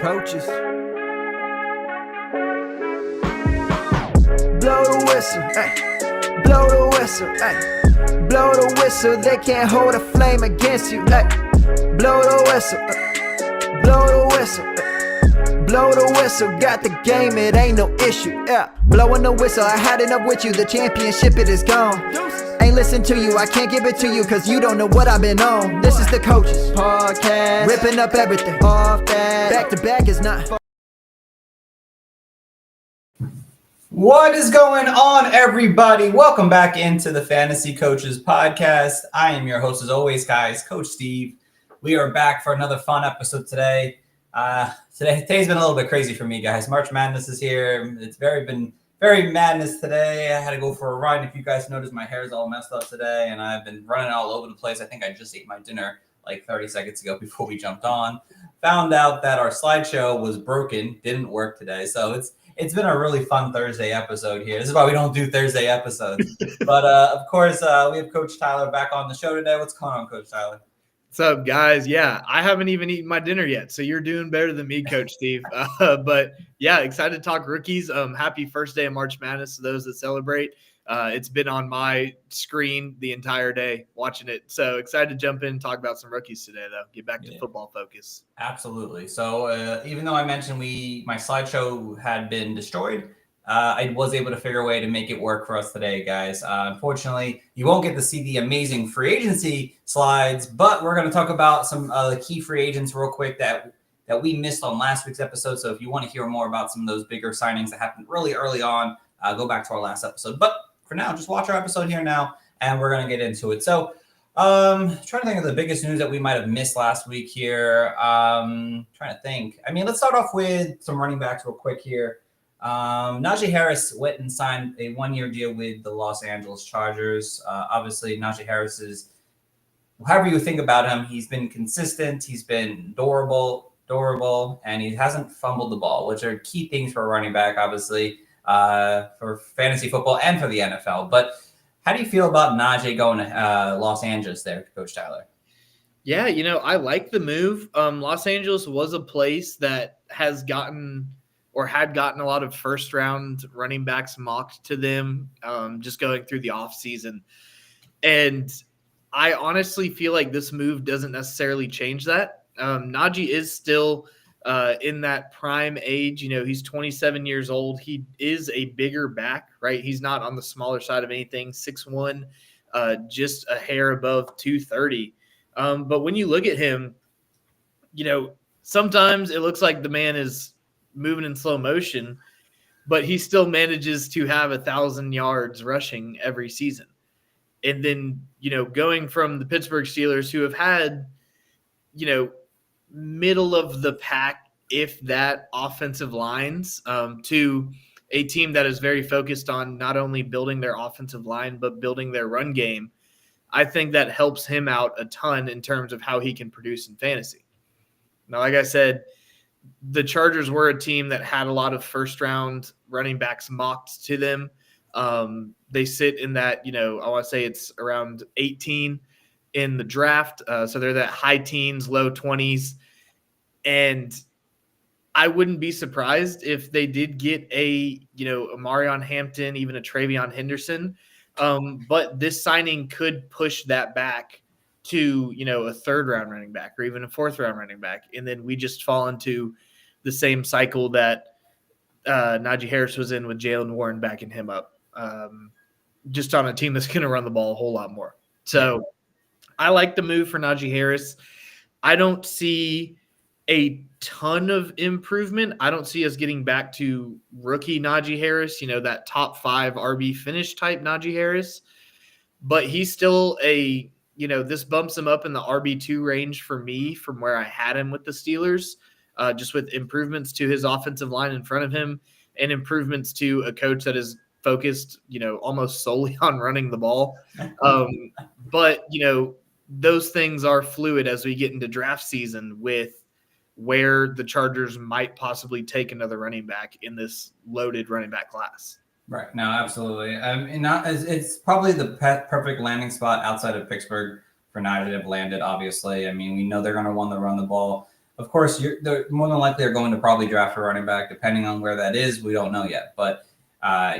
Coaches. Blow the whistle, ay. Blow the whistle, ay. Blow the whistle, they can't hold a flame against you, ay. Blow the whistle, blow the whistle, ay. Blow the whistle, got the game, it ain't no issue, yeah. Blowing the whistle, I had enough with you, the championship, it is gone. Ain't listen to you, I can't give it to you, cause you don't know what I've been on. This is the Coaches Podcast, ripping up everything off that. Back to back is not. What is going on, everybody? Welcome back into the Fantasy Coaches Podcast. I am your host, as always, guys, Coach Steve. We are back for another fun episode today. Today's been a little bit crazy for me, guys. March Madness is here. It's been very madness today. I had to go for a run. If you guys noticed, my hair is all messed up today, and I've been running all over the place. I think I just ate my dinner like 30 seconds ago before we jumped on. Found out that our slideshow was broken, didn't work today. So it's been a really fun Thursday episode here. This is why we don't do Thursday episodes. But, of course, we have Coach Tyler back on the show today. What's going on, Coach Tyler? What's up, guys? Yeah, I haven't even eaten my dinner yet, so you're doing better than me, Coach Steve. But, yeah, excited to talk rookies. Happy first day of March Madness to those that celebrate. It's been on my screen the entire day watching it. So excited to jump in and talk about some rookies today, though. Get back to football focus. Absolutely. So even though I mentioned my slideshow had been destroyed, I was able to figure a way to make it work for us today, guys. Unfortunately, you won't get to see the amazing free agency slides, but we're going to talk about some the key free agents real quick that we missed on last week's episode. So if you want to hear more about some of those bigger signings that happened really early on, go back to our last episode. But for now, just watch our episode here now, and we're going to get into it. So trying to think of the biggest news that we might have missed last week here. Trying to think. I mean, let's start off with some running backs real quick here. Najee Harris went and signed a one-year deal with the Los Angeles Chargers. Obviously, Najee Harris is, however you think about him, he's been consistent. He's been durable, and he hasn't fumbled the ball, which are key things for a running back, obviously, for fantasy football and for the NFL. But how do you feel about Najee going to Los Angeles there, Coach Tyler? Yeah, I like the move. Los Angeles was a place that had gotten a lot of first-round running backs mocked to them just going through the offseason. And I honestly feel like this move doesn't necessarily change that. Najee is still in that prime age. He's 27 years old. He is a bigger back, right? He's not on the smaller side of anything, 6'1", just a hair above 230. But when you look at him, sometimes it looks like the man is moving in slow motion, but he still manages to have 1,000 yards rushing every season. And then, going from the Pittsburgh Steelers, who have had, middle of the pack, if that, offensive lines, to a team that is very focused on not only building their offensive line, but building their run game. I think that helps him out a ton in terms of how he can produce in fantasy. Now, like I said, the Chargers were a team that had a lot of first-round running backs mocked to them. They sit in that, I want to say it's around 18 in the draft. So they're that high teens, low 20s. And I wouldn't be surprised if they did get a Marion Hampton, even a Travion Henderson. But this signing could push that back to, a third-round running back or even a fourth-round running back. And then we just fall into the same cycle that Najee Harris was in with Jalen Warren backing him up, just on a team that's going to run the ball a whole lot more. So I like the move for Najee Harris. I don't see a ton of improvement. I don't see us getting back to rookie Najee Harris, that top 5 RB finish type Najee Harris. But he's still this bumps him up in the RB2 range for me from where I had him with the Steelers, just with improvements to his offensive line in front of him and improvements to a coach that is focused, almost solely on running the ball. But, those things are fluid as we get into draft season with where the Chargers might possibly take another running back in this loaded running back class. Right. No, absolutely. It's probably the perfect landing spot outside of Pittsburgh for Najee to have landed, obviously. I mean, we know they're going to want to run the ball. Of course, they're more than likely are going to probably draft a running back, depending on where that is. We don't know yet, but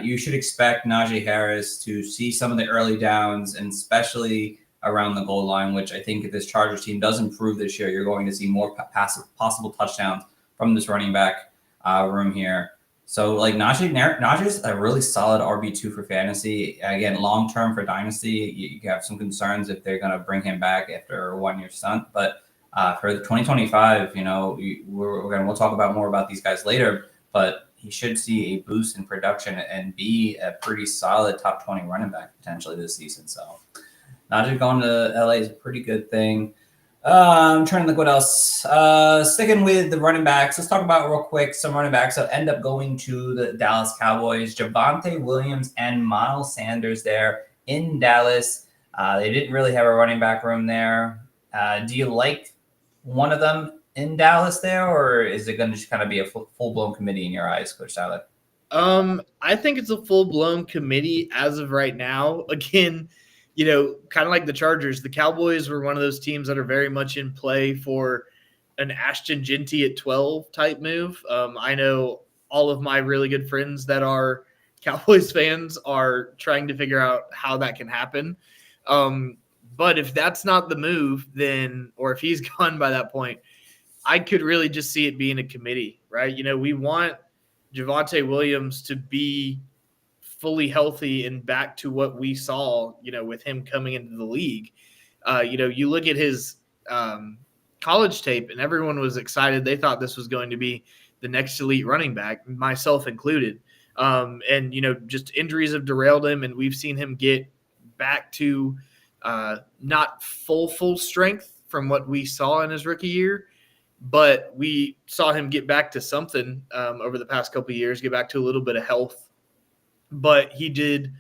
you should expect Najee Harris to see some of the early downs, and especially around the goal line, which I think if this Chargers team does improve this year, you're going to see more possible touchdowns from this running back room here. So like Najee's a really solid RB2 for fantasy. Again, long term for dynasty, you have some concerns if they're going to bring him back after a 1-year stunt. But for the 2025, we'll talk about more about these guys later. But he should see a boost in production and be a pretty solid top 20 running back potentially this season. So Najee going to LA is a pretty good thing. I'm trying to think what else. Sticking with the running backs, let's talk about real quick some running backs that end up going to the Dallas Cowboys. Javonte Williams and Miles Sanders there in Dallas. They didn't really have a running back room there. Do you like one of them in Dallas there, or is it going to just kind of be a full-blown committee in your eyes, Coach Tyler? I think it's a full-blown committee as of right now. Again, kind of like the Chargers, the Cowboys were one of those teams that are very much in play for an Ashton Genty at 12 type move. I know all of my really good friends that are Cowboys fans are trying to figure out how that can happen. But if that's not the move, then, or if he's gone by that point, I could really just see it being a committee, right? We want Javonte Williams to be fully healthy and back to what we saw, with him coming into the league. You look at his college tape and everyone was excited. They thought this was going to be the next elite running back, myself included. And just injuries have derailed him, and we've seen him get back to not full strength from what we saw in his rookie year, but we saw him get back to something over the past couple of years, get back to a little bit of health. But he did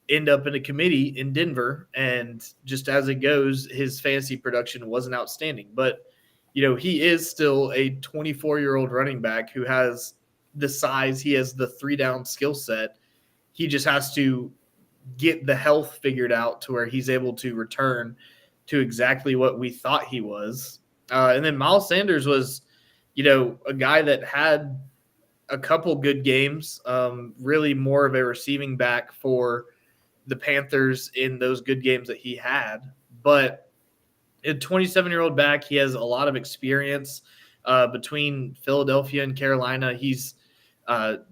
end up in a committee in Denver, and just as it goes, his fantasy production wasn't outstanding. But, he is still a 24-year-old running back who has the size. He has the 3-down skill set. He just has to get the health figured out to where he's able to return to exactly what we thought he was. And then Miles Sanders was, a guy that had a couple good games, really more of a receiving back for the Panthers in those good games that he had. But a 27-year-old back, he has a lot of experience between Philadelphia and Carolina. He's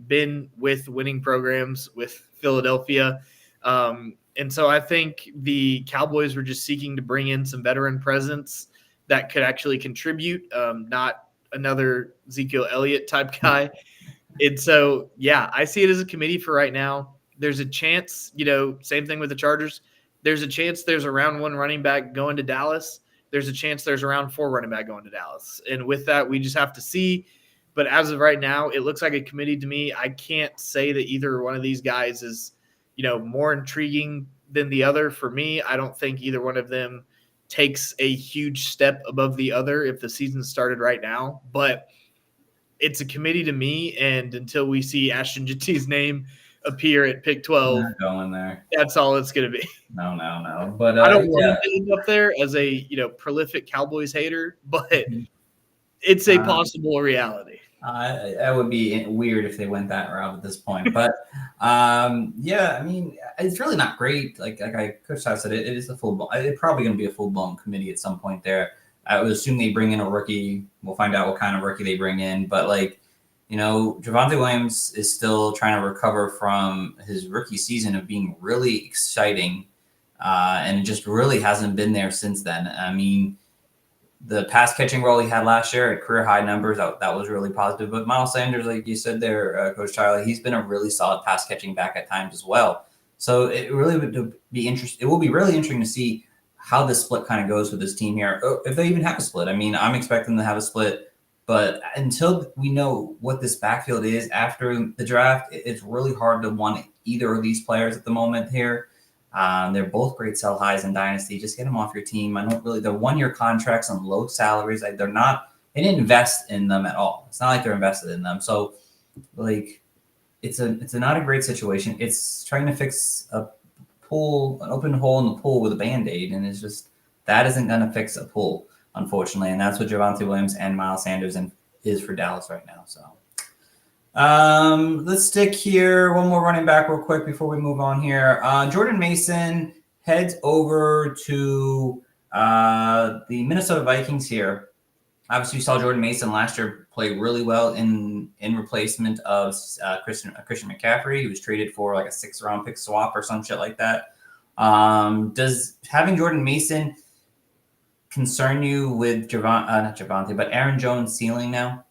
been with winning programs with Philadelphia. And so I think the Cowboys were just seeking to bring in some veteran presence that could actually contribute, not another Ezekiel Elliott type guy. And so, yeah, I see it as a committee for right now. There's a chance, same thing with the Chargers. There's a chance there's a round 1 running back going to Dallas. There's a chance there's a round 4 running back going to Dallas. And with that, we just have to see. But as of right now, it looks like a committee to me. I can't say that either one of these guys is, more intriguing than the other. For me, I don't think either one of them takes a huge step above the other if the season started right now. But it's a committee to me, and until we see Ashton Genty's name appear at pick 12, not going there. That's all it's going to be. No. But I don't want to end up there as a prolific Cowboys hater, but it's a possible reality. That would be weird if they went that route at this point. But yeah, I mean, it's really not great. Like Coach said, it is a full. It's probably going to be a full blown committee at some point there. I would assume they bring in a rookie. We'll find out what kind of rookie they bring in. But Javonte Williams is still trying to recover from his rookie season of being really exciting, and it just really hasn't been there since then. I mean, the pass catching role he had last year at career high numbers, that was really positive. But Miles Sanders, like you said there, Coach Tyler, he's been a really solid pass catching back at times as well. So it really would be interesting. It will be really interesting to see how this split kind of goes with this team here, if they even have a split. I mean, I'm expecting them to have a split, but until we know what this backfield is after the draft, it's really hard to want either of these players at the moment here. They're both great sell highs in Dynasty. Just get them off your team. They're 1-year contracts on low salaries. They didn't invest in them at all. It's not like they're invested in them. So it's not a great situation. It's trying to fix an open hole in the pool with a Band-Aid. And it's just, that isn't going to fix a pool. unfortunately, and that's what Javonte Williams and Miles Sanders is for Dallas right now. So let's stick here. One more running back real quick before we move on here. Jordan Mason heads over to the Minnesota Vikings here. Obviously, you saw Jordan Mason last year play really well in replacement of Christian McCaffrey. He was traded for like a 6th-round pick swap or some shit like that. Does having Jordan Mason concern you with not Javonte, but Aaron Jones' ceiling now?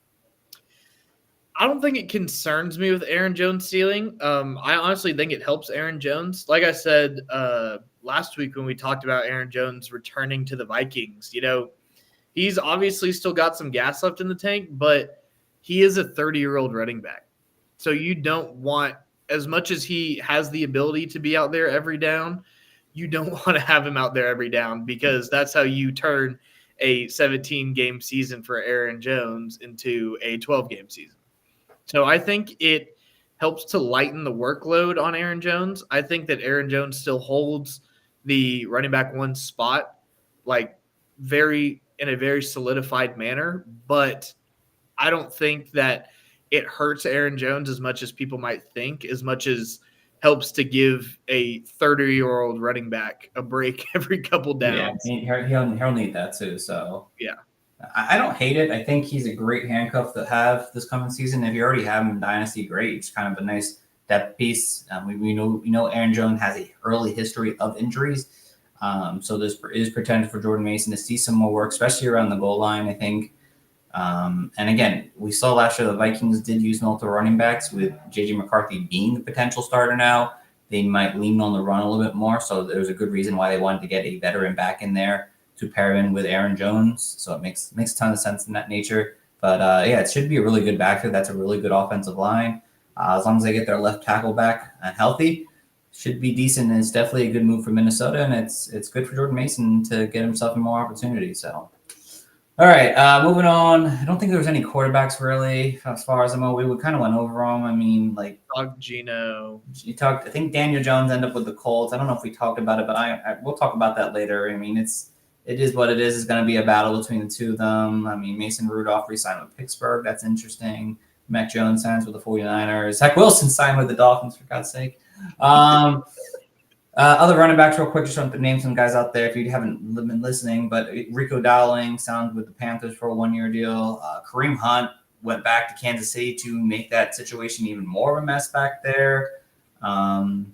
I don't think it concerns me with Aaron Jones' ceiling. I honestly think it helps Aaron Jones. Like I said last week when we talked about Aaron Jones returning to the Vikings, he's obviously still got some gas left in the tank, but he is a 30-year-old running back. So you don't want, as much as he has the ability to be out there every down, you don't want to have him out there every down, because that's how you turn a 17-game season for Aaron Jones into a 12-game season. So I think it helps to lighten the workload on Aaron Jones. I think that Aaron Jones still holds the running back 1 spot, like in a very solidified manner, but I don't think that it hurts Aaron Jones as much as people might think, as much as helps to give a 30-year-old running back a break every couple downs. Yeah, he'll need that too. So yeah, I don't hate it. I think he's a great handcuff to have this coming season. If you already have him in Dynasty, great. It's kind of a nice depth piece. We know Aaron Jones has an early history of injuries. So there is potential for Jordan Mason to see some more work, especially around the goal line, I think. And again, we saw last year the Vikings did use multiple running backs, with J.J. McCarthy being the potential starter now. They might lean on the run a little bit more. So there's a good reason why they wanted to get a veteran back in there to pair in with Aaron Jones. So it makes a ton of sense in that nature. But it should be a really good backfield. That's a really good offensive line. As long as they get their left tackle back and healthy, should be decent. And it's definitely a good move for Minnesota, and it's good for Jordan Mason to get himself more opportunity. So, all right, moving on. I don't think there was any quarterbacks really as far as I'm aware. We kind of went over them. I mean, like Gino. You talked. I think Daniel Jones ended up with the Colts. I don't know if we talked about it, but we'll talk about that later. I mean, it is what it is. It's going to be a battle between the two of them. I mean, Mason Rudolph re-signed with Pittsburgh. That's interesting. Mac Jones signs with the 49ers. Zach Wilson signed with the Dolphins, for God's sake. Other running backs, real quick, just want to name some guys out there if you haven't been listening. But Rico Dowling signed with the Panthers for a 1-year deal. Kareem Hunt went back to Kansas City to make that situation even more of a mess back there. I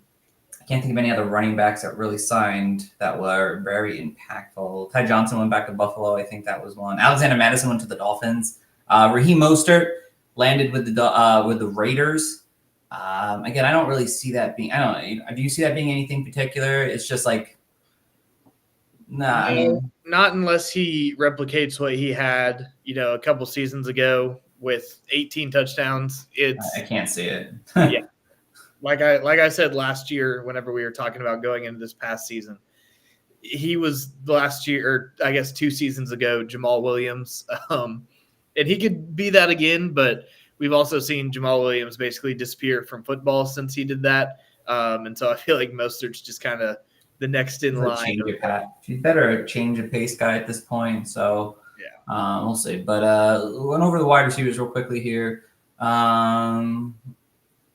can't think of any other running backs that really signed that were very impactful. Ty Johnson went back to Buffalo. I think that was one. Alexander Madison went to the Dolphins. Raheem Mostert landed with the Raiders. Again, I don't really see that being. I don't know. Do you see that being anything particular? It's just like, nah. I mean, not unless he replicates what he had, a couple seasons ago with 18 touchdowns. I can't see it. Yeah. Like I said last year, whenever we were talking about going into this past season, he was last year, or I guess 2 seasons ago, Jamal Williams. And he could be that again, but we've also seen Jamal Williams basically disappear from football since he did that. And so I feel like Mostert's just kind of the next in line. She's better change of pace guy at this point. So yeah, we'll see. But went over the wide receivers real quickly here.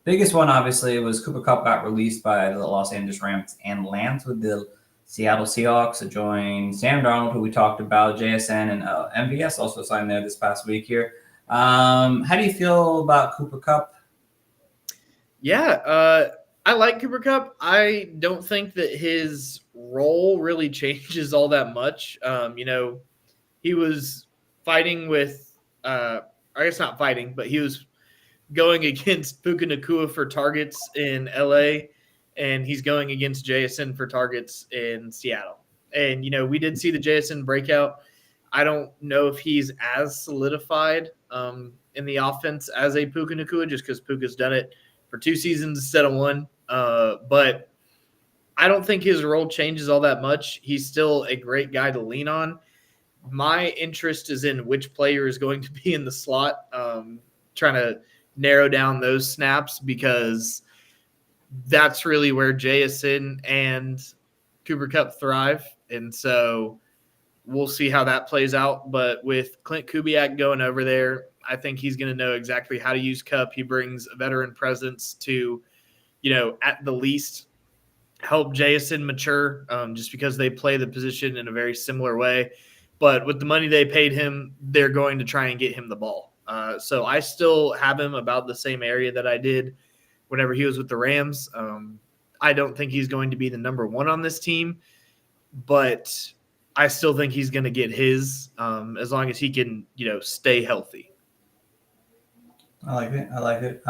Biggest one, obviously, was Cooper Kupp got released by the Los Angeles Rams and lands with the Seattle Seahawks to join Sam Darnold, who we talked about, JSN, and MVS also signed there this past week here. How do you feel about Cooper Kupp? Yeah, I like Cooper Kupp. I don't think that his role really changes all that much. He was fighting with I guess not fighting, but he was going against Puka Nacua for targets in LA, and he's going against JSN for targets in Seattle. And, we did see the JSN breakout. I don't know if he's as solidified in the offense as a Puka Nacua, just because Puka's done it for 2 seasons instead of 1. But I don't think his role changes all that much. He's still a great guy to lean on. My interest is in which player is going to be in the slot, trying to narrow down those snaps, because that's really where JSN and Cooper Kupp thrive. And so we'll see how that plays out. But with Clint Kubiak going over there, I think he's going to know exactly how to use Kupp. He brings a veteran presence to, at the least help Jason mature, just because they play the position in a very similar way. But with the money they paid him, they're going to try and get him the ball. So I still have him about the same area that I did whenever he was with the Rams. I don't think he's going to be the number one on this team, but I still think he's going to get his, as long as he can, stay healthy. I like it.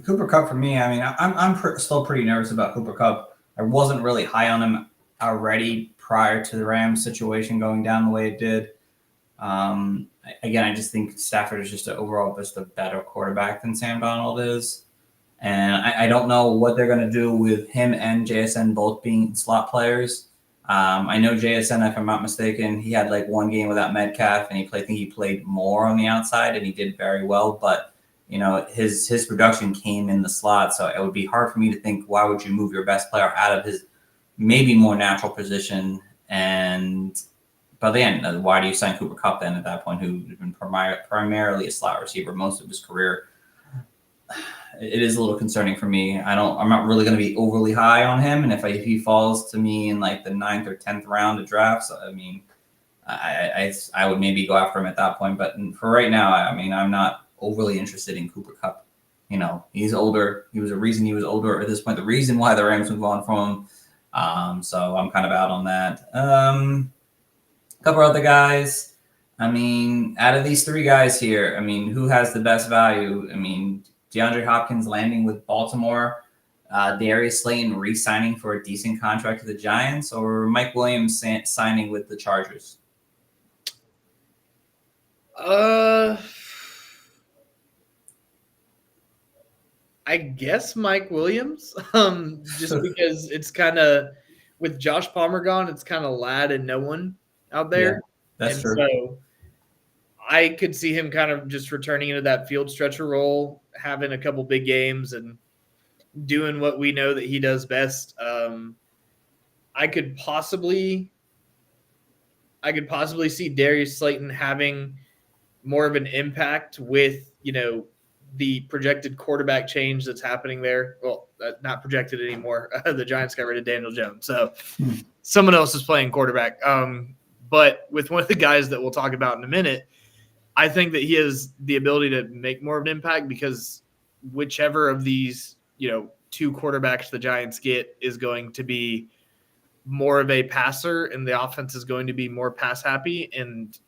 Cooper Kupp for me. I mean, I'm still pretty nervous about Cooper Kupp. I wasn't really high on him already prior to the Rams situation going down the way it did. Again, I just think Stafford is just overall just a better quarterback than Sam Darnold is. And I don't know what they're going to do with him and JSN both being slot players. I know JSN, if I'm not mistaken, he had like one game without Metcalf, and I think he played more on the outside, and he did very well. But, his production came in the slot, so it would be hard for me to think, why would you move your best player out of his maybe more natural position? But then, why do you sign Cooper Kupp then at that point, who's been primarily a slot receiver most of his career? It is a little concerning for me. I'm not really going to be overly high on him. And if he falls to me in like the 9th or 10th round of drafts, I mean, I would maybe go after him at that point. But for right now, I mean, I'm not overly interested in Cooper Kupp. He's older. He was a reason he was older at this point. The reason why the Rams moved on from him. So I'm kind of out on that. A couple other guys. I mean, out of these three guys here, I mean, who has the best value? I mean, DeAndre Hopkins landing with Baltimore, Darius Slayton re-signing for a decent contract with the Giants, or Mike Williams signing with the Chargers? I guess Mike Williams, just because it's kind of, with Josh Palmer gone, it's kind of lad and no one out there. Yeah, that's true. So I could see him kind of just returning into that field stretcher role, having a couple big games and doing what we know that he does best. I could possibly see Darius Slayton having more of an impact with, the projected quarterback change that's happening there. Well, not projected anymore. The Giants got rid of Daniel Jones. So someone else is playing quarterback. But with one of the guys that we'll talk about in a minute, I think that he has the ability to make more of an impact, because whichever of these, two quarterbacks the Giants get is going to be more of a passer, and the offense is going to be more pass happy. And,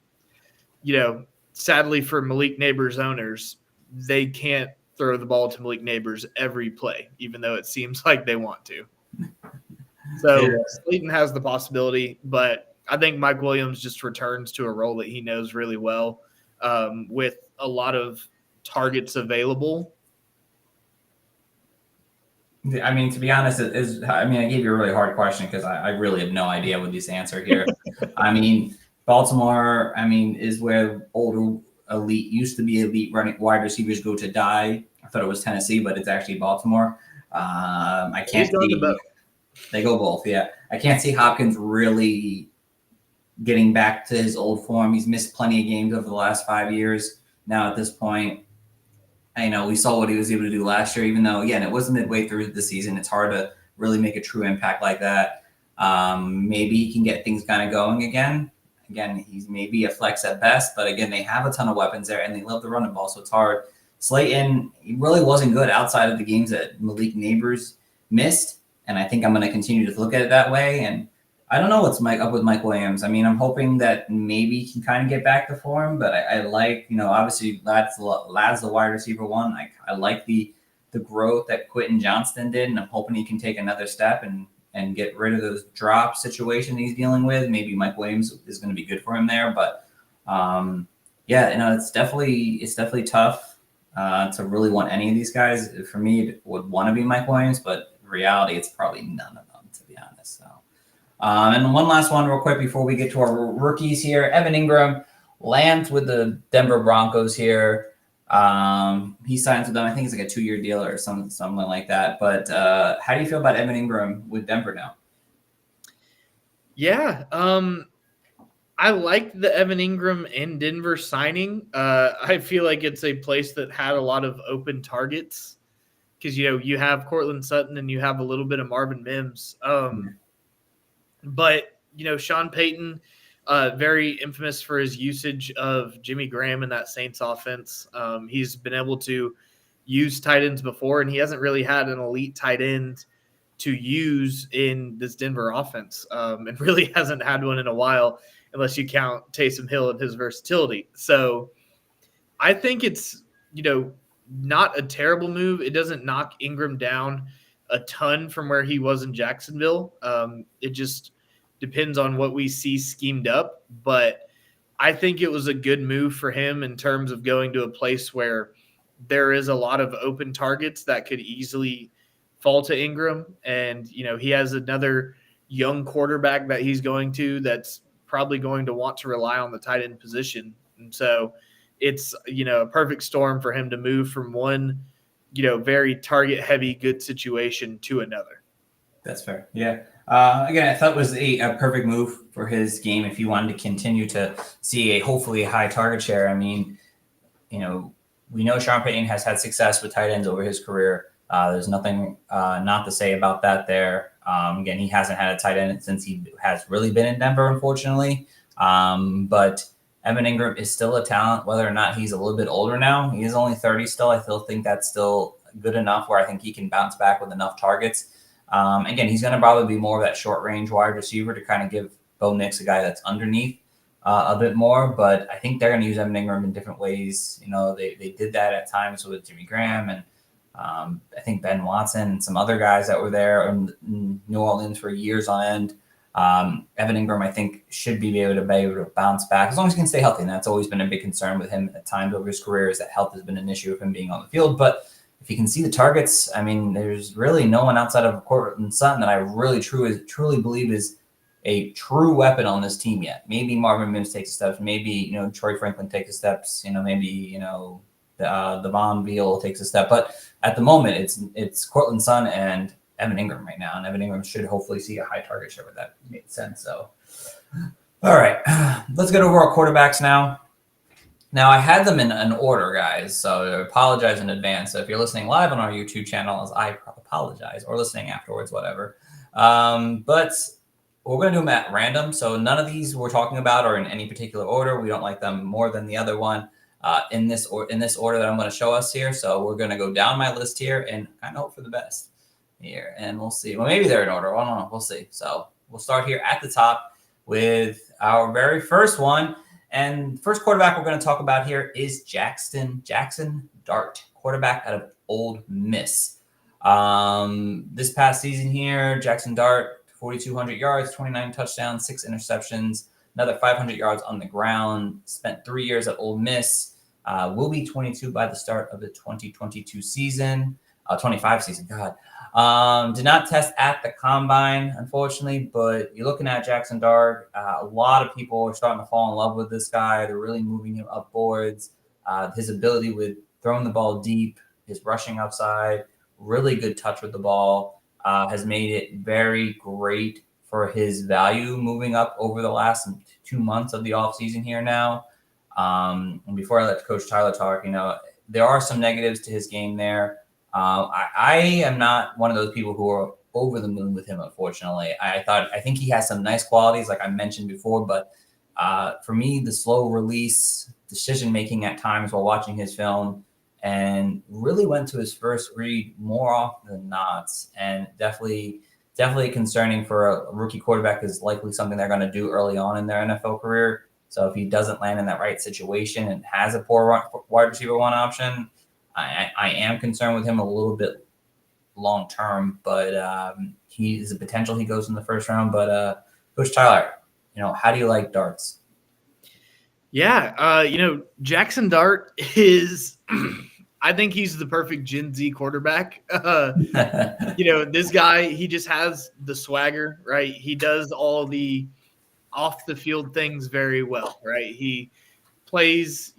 sadly for Malik Neighbors owners, they can't throw the ball to Malik Neighbors every play, even though it seems like they want to. So Slayton has the possibility, but I think Mike Williams just returns to a role that he knows really well, with a lot of targets available. I mean, to be honest, I gave you a really hard question because I really have no idea what this answer here. I mean, Baltimore, is where older used to be elite wide receivers go to die. I thought it was Tennessee, but it's actually Baltimore. I can't see. They go both, yeah. I can't see Hopkins really getting back to his old form. He's missed plenty of games over the last 5 years. Now at this point, we saw what he was able to do last year, even though, again, it wasn't midway through the season. It's hard to really make a true impact like that. Maybe he can get things kind of going again. Again, he's maybe a flex at best, but again, they have a ton of weapons there, and they love to run the ball, so it's hard. Slayton, he really wasn't good outside of the games that Malik Neighbors missed, and I think I'm going to continue to look at it that way. And I don't know what's up with Mike Williams. I'm hoping that maybe he can kind of get back to form, but I like, obviously Lad's the wide receiver one. I like the growth that Quentin Johnston did, and I'm hoping he can take another step and get rid of those drop situation he's dealing with. Maybe Mike Williams is going to be good for him there, but it's definitely tough to really want any of these guys. For me, it would want to be Mike Williams, but in reality, it's probably none of them, to be honest. So, and one last one real quick before we get to our rookies here. Evan Engram lands with the Denver Broncos here. He signs with them. I think it's like a 2-year deal or something like that. But how do you feel about Evan Engram with Denver now? Yeah. I like the Evan Engram and Denver signing. I feel like it's a place that had a lot of open targets because, you have Cortland Sutton and you have a little bit of Marvin Mims. But, Sean Payton, very infamous for his usage of Jimmy Graham in that Saints offense. He's been able to use tight ends before, and he hasn't really had an elite tight end to use in this Denver offense, and really hasn't had one in a while unless you count Taysom Hill and his versatility. So I think it's, not a terrible move. It doesn't knock Engram down a ton from where he was in Jacksonville. It just depends on what we see schemed up. But I think it was a good move for him in terms of going to a place where there is a lot of open targets that could easily fall to Engram. And, he has another young quarterback that he's going to that's probably going to want to rely on the tight end position. And so it's, a perfect storm for him to move from one, very target heavy good situation to another. That's fair. Yeah. Again, I thought it was a perfect move for his game if you wanted to continue to see hopefully a high target share. I mean, we know Sean Payton has had success with tight ends over his career. There's nothing not to say about that there. Again, he hasn't had a tight end since he has really been in Denver, unfortunately. But Evan Engram is still a talent, whether or not he's a little bit older now. He is only 30 still. I still think that's still good enough where I think he can bounce back with enough targets. Again, he's going to probably be more of that short range wide receiver to kind of give Bo Nix a guy that's underneath a bit more. But I think they're going to use Evan Engram in different ways. They did that at times with Jimmy Graham and I think Ben Watson and some other guys that were there in New Orleans for years on end. Evan Engram, I think, should be able to bounce back as long as he can stay healthy. And that's always been a big concern with him at times over his career is that health has been an issue of him being on the field. But if you can see the targets, I mean, there's really no one outside of Cortland Sutton that I really truly believe is a true weapon on this team yet. Maybe Marvin Mims takes steps. Maybe, Troy Franklin takes steps. Maybe, the Von Beal takes a step. But at the moment, it's Cortland Sutton and Evan Engram right now. And Evan Engram should hopefully see a high target share, but that made sense. So, all right, let's get over our quarterbacks now. Now, I had them in an order, guys, so I apologize in advance. So if you're listening live on our YouTube channel, I apologize, or listening afterwards, whatever. But we're going to do them at random. So none of these we're talking about are in any particular order. We don't like them more than the other one in this order that I'm going to show us here. So we're going to go down my list here and kind of hope for the best here. And we'll see. Well, maybe they're in order. I don't know. We'll see. So we'll start here at the top with our very first one. And first quarterback we're going to talk about here is Jaxon Dart, quarterback out of Ole Miss. This past season here, Jaxon Dart, 4,200 yards, 29 touchdowns, 6 interceptions, another 500 yards on the ground. Spent 3 years at Ole Miss. Will be 22 by the start of the 2022 season. 25 season, God. Did not test at the combine, unfortunately, but you're looking at Jaxon Dart. A lot of people are starting to fall in love with this guy. They're really moving him up boards. His ability with throwing the ball deep, his rushing upside, really good touch with the ball, has made it very great for his value moving up over the last 2 months of the offseason here now. And before I let Coach Tyler talk, there are some negatives to his game there. I am not one of those people who are over the moon with him, unfortunately. I think he has some nice qualities, like I mentioned before, but for me, the slow release, decision-making at times while watching his film, and really went to his first read more often than not, and definitely concerning for a rookie quarterback is likely something they're going to do early on in their NFL career. So if he doesn't land in that right situation and has a poor wide receiver one option, I am concerned with him a little bit long term, but he is a potential he goes in the first round. But Coach Tyler, how do you like Darts? Yeah, Jaxon Dart is I think he's the perfect Gen Z quarterback. This guy, he just has the swagger, right? He does all the off the field things very well, right? He plays,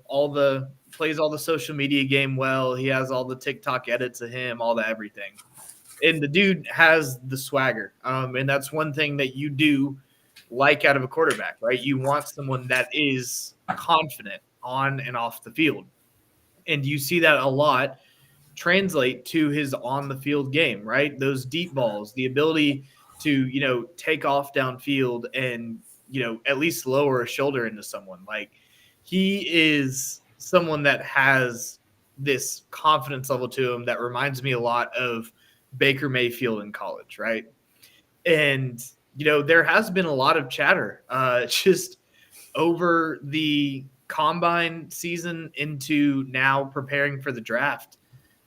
all the social media game well. He has all the TikTok edits of him, all the everything. And the dude has the swagger. And that's one thing that you do like out of a quarterback, right? You want someone that is confident on and off the field. And you see that a lot translate to his on the field game, right? Those deep balls, the ability to, take off downfield and, at least lower a shoulder into someone. Like, he is someone that has this confidence level to him that reminds me a lot of Baker Mayfield in college, right? And, there has been a lot of chatter just over the combine season into now preparing for the draft.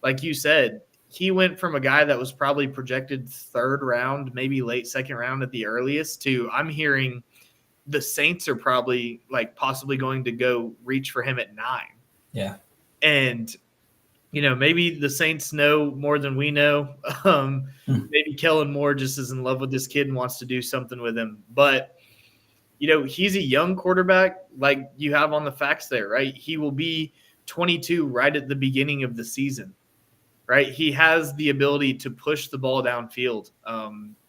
Like you said, he went from a guy that was probably projected 3rd round, maybe late 2nd round at the earliest, to I'm hearing the Saints are probably possibly going to go reach for him at 9. Yeah. And, maybe the Saints know more than we know. Maybe Kellen Moore just is in love with this kid and wants to do something with him. But, he's a young quarterback, like you have on the facts there, right? He will be 22 right at the beginning of the season, right? He has the ability to push the ball downfield.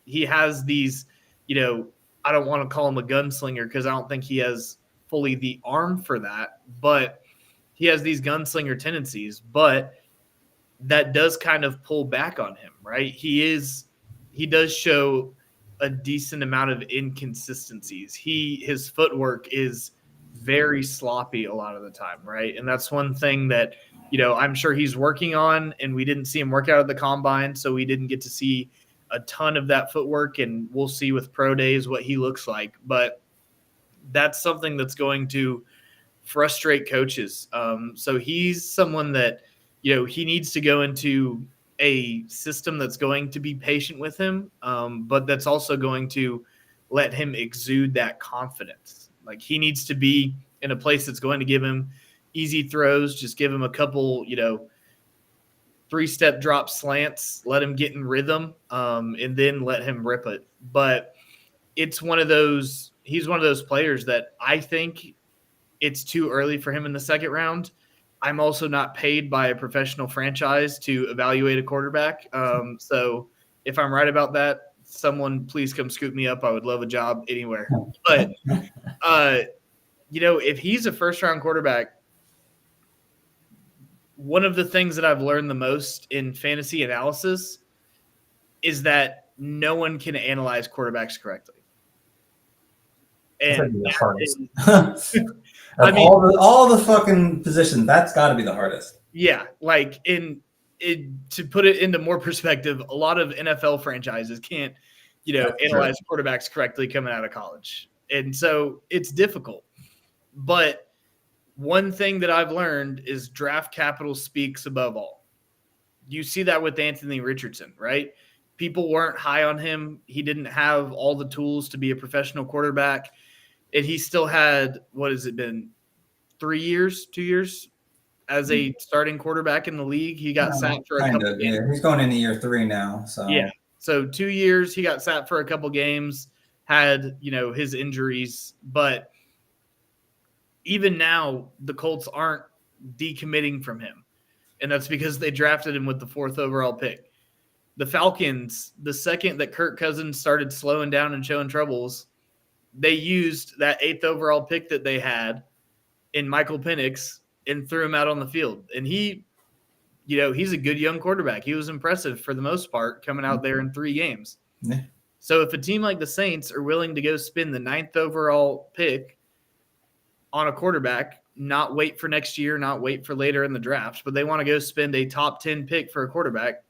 He has these, I don't want to call him a gunslinger because I don't think he has fully the arm for that, but he has these gunslinger tendencies, but that does kind of pull back on him, right? He does show a decent amount of inconsistencies. His footwork is very sloppy a lot of the time, right? And that's one thing that, I'm sure he's working on, and we didn't see him work out at the combine, so we didn't get to see a ton of that footwork, and we'll see with pro days what he looks like. But that's something that's going to frustrate coaches. So he's someone that, he needs to go into a system that's going to be patient with him, but that's also going to let him exude that confidence. Like, he needs to be in a place that's going to give him easy throws, just give him a couple, 3-step drop slants, let him get in rhythm, and then let him rip it. But he's one of those players that I think it's too early for him in the 2nd round. I'm also not paid by a professional franchise to evaluate a quarterback. So if I'm right about that, someone please come scoop me up. I would love a job anywhere. But, if he's a 1st-round quarterback, one of the things that I've learned the most in fantasy analysis is that no one can analyze quarterbacks correctly. And the hardest. All the fucking positions, that's got to be the hardest. Yeah, to put it into more perspective, a lot of NFL franchises can't, analyze quarterbacks correctly coming out of college, and so it's difficult. But one thing that I've learned is draft capital speaks above all. You see that with Anthony Richardson, right? People weren't high on him. He didn't have all the tools to be a professional quarterback. And he still had, 2 years as a starting quarterback in the league. He got sat for a couple games. Yeah, he's going into year 3 now. So yeah. So 2 years, he got sat for a couple games, had, his injuries. But even now, the Colts aren't decommitting from him. And that's because they drafted him with the 4th overall pick. The Falcons, the second that Kirk Cousins started slowing down and showing troubles, they used that 8th overall pick that they had in Michael Penix and threw him out on the field. And he's a good young quarterback. He was impressive for the most part coming out there in 3 games. Yeah. So if a team like the Saints are willing to go spend the 9th overall pick on a quarterback, not wait for next year, not wait for later in the draft, but they want to go spend a top 10 pick for a quarterback,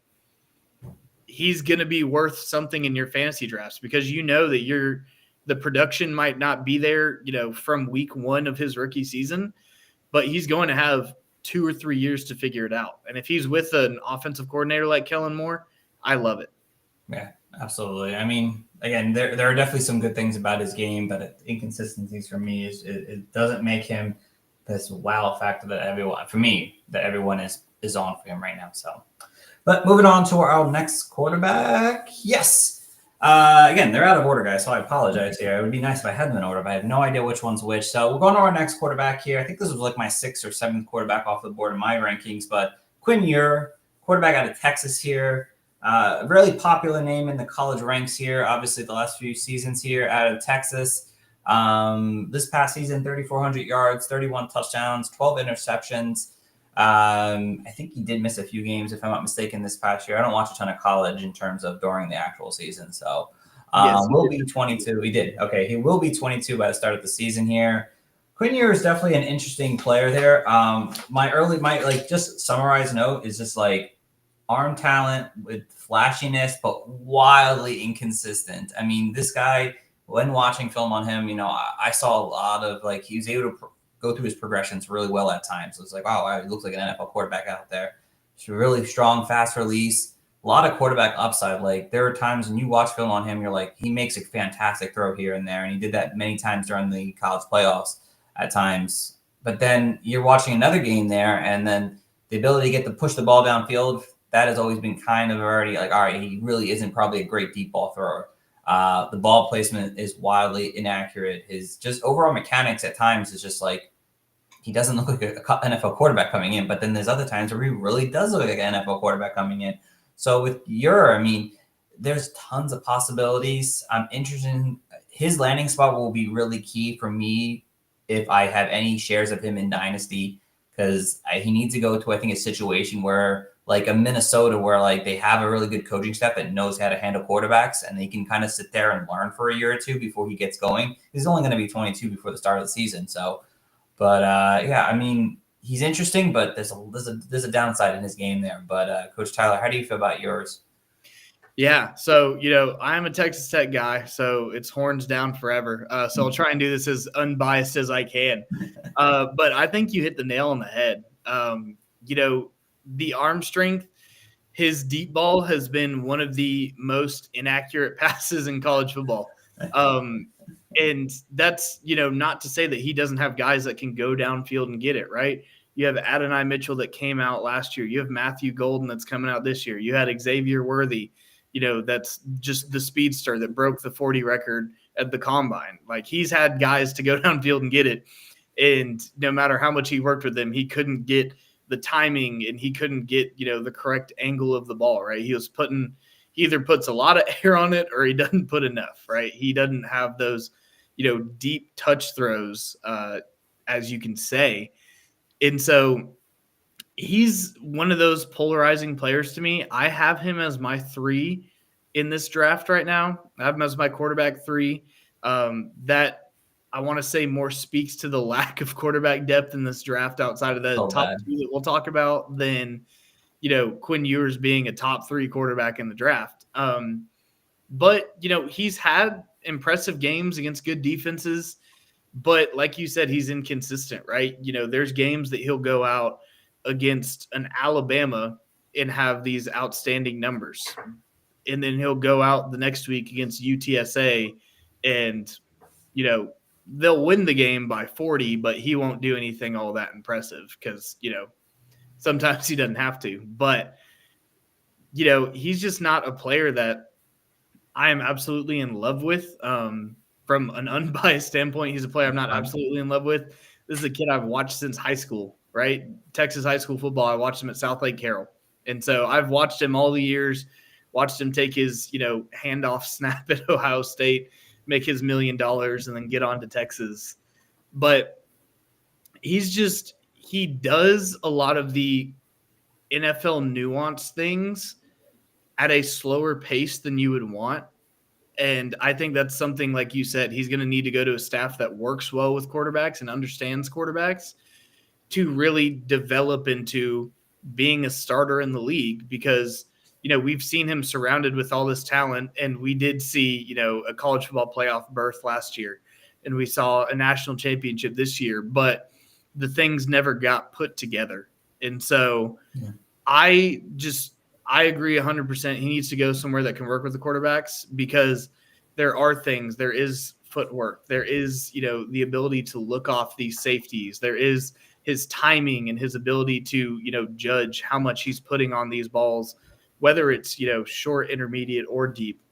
he's going to be worth something in your fantasy drafts because that the production might not be there, from week 1 of his rookie season, but he's going to have 2 or 3 years to figure it out. And if he's with an offensive coordinator like Kellen Moore, I love it. Yeah, absolutely. I mean, again, there are definitely some good things about his game, but inconsistencies for me it doesn't make him this wow factor that everyone is on for him right now. So, but moving on to our next quarterback. Yes. Again, they're out of order, guys, so I apologize here. It would be nice if I had them in order, but I have no idea which one's which. So we're going to our next quarterback here. I think this was like my 6th or 7th quarterback off the board in my rankings, but Quinn Ewers, quarterback out of Texas here. Really popular name in the college ranks here. Obviously, the last few seasons here out of Texas. This past season, 3,400 yards, 31 touchdowns, 12 interceptions. I think he did miss a few games, if I'm not mistaken, this past year. I don't watch a ton of college in terms of during the actual season. So Yes, will be 22. He did. Okay, he will be 22 by the start of the season here. Quinn Ewers is definitely an interesting player there. My just summarized note is just like arm talent with flashiness, but wildly inconsistent. I mean, this guy, when watching film on him, I saw a lot of like he was able to go through his progressions really well at times. So it's like, wow, he looks like an NFL quarterback out there. It's really strong, fast release, a lot of quarterback upside. Like there are times when you watch film on him, you're like, he makes a fantastic throw here and there, and he did that many times during the college playoffs at times. But then you're watching another game there, and then the ability to get to push the ball downfield, that has always been kind of already like, all right, he really isn't probably a great deep ball thrower. The ball placement is wildly inaccurate. His just overall mechanics at times is just like, he doesn't look like an NFL quarterback coming in, but then there's other times where he really does look like an NFL quarterback coming in. So with I mean, there's tons of possibilities. I'm interested in his landing spot will be really key for me if I have any shares of him in Dynasty, because he needs to go to, I think, a situation where like a Minnesota where like they have a really good coaching staff that knows how to handle quarterbacks, and they can kind of sit there and learn for a year or two before he gets going. He's only going to be 22 before the start of the season. So, but yeah, I mean, he's interesting, but there's a downside in his game there. But Coach Tyler, how do you feel about yours? Yeah, so I'm a Texas Tech guy, so it's horns down forever. So I'll try and do this as unbiased as I can. But I think you hit the nail on the head. The arm strength, his deep ball has been one of the most inaccurate passes in college football. And that's, not to say that he doesn't have guys that can go downfield and get it, right? You have Adonai Mitchell that came out last year. You have Matthew Golden that's coming out this year. You had Xavier Worthy, that's just the speedster that broke the 40 record at the combine. Like, he's had guys to go downfield and get it. And no matter how much he worked with them, he couldn't get the timing and he couldn't get, the correct angle of the ball, right? He either puts a lot of air on it or he doesn't put enough, right? He doesn't have those, deep touch throws, as you can say. And so he's one of those polarizing players to me. I have him as my 3 in this draft right now. I have him as my quarterback 3. That I want to say more speaks to the lack of quarterback depth in this draft outside of the top 2 that we'll talk about than, Quinn Ewers being a top 3 quarterback in the draft. But, he's had impressive games against good defenses. But like you said, he's inconsistent, right? There's games that he'll go out against an Alabama and have these outstanding numbers. And then he'll go out the next week against UTSA and, they'll win the game by 40, but he won't do anything all that impressive because, sometimes he doesn't have to. But, he's just not a player that I am absolutely in love with. From an unbiased standpoint, he's a player I'm not absolutely in love with. This is a kid I've watched since high school, right? Texas high school football. I watched him at South Lake Carroll. And so I've watched him all the years, watched him take his, handoff snap at Ohio State, make his $1 million, and then get on to Texas. But he does a lot of the NFL nuance things at a slower pace than you would want. And I think that's something, like you said, he's going to need to go to a staff that works well with quarterbacks and understands quarterbacks to really develop into being a starter in the league because, we've seen him surrounded with all this talent, and we did see, a college football playoff berth last year, and we saw a national championship this year, but the things never got put together. And so I agree 100%. He needs to go somewhere that can work with the quarterbacks because there are things. There is footwork. There is, the ability to look off these safeties. There is his timing and his ability to, judge how much he's putting on these balls, whether it's, short, intermediate, or deep.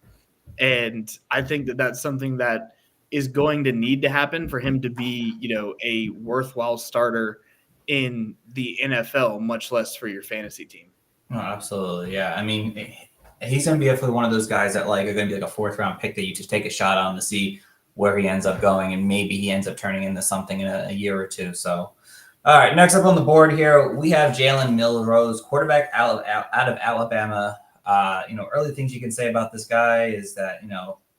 And I think that that's something that is going to need to happen for him to be, a worthwhile starter in the NFL, much less for your fantasy team. Oh, absolutely. Yeah. I mean, he's going to be definitely one of those guys that like are going to be like a 4th-round pick that you just take a shot on to see where he ends up going, and maybe he ends up turning into something in a year or two. So, all right, next up on the board here, we have Jalen Milroe, quarterback out of Alabama. Early things you can say about this guy is that,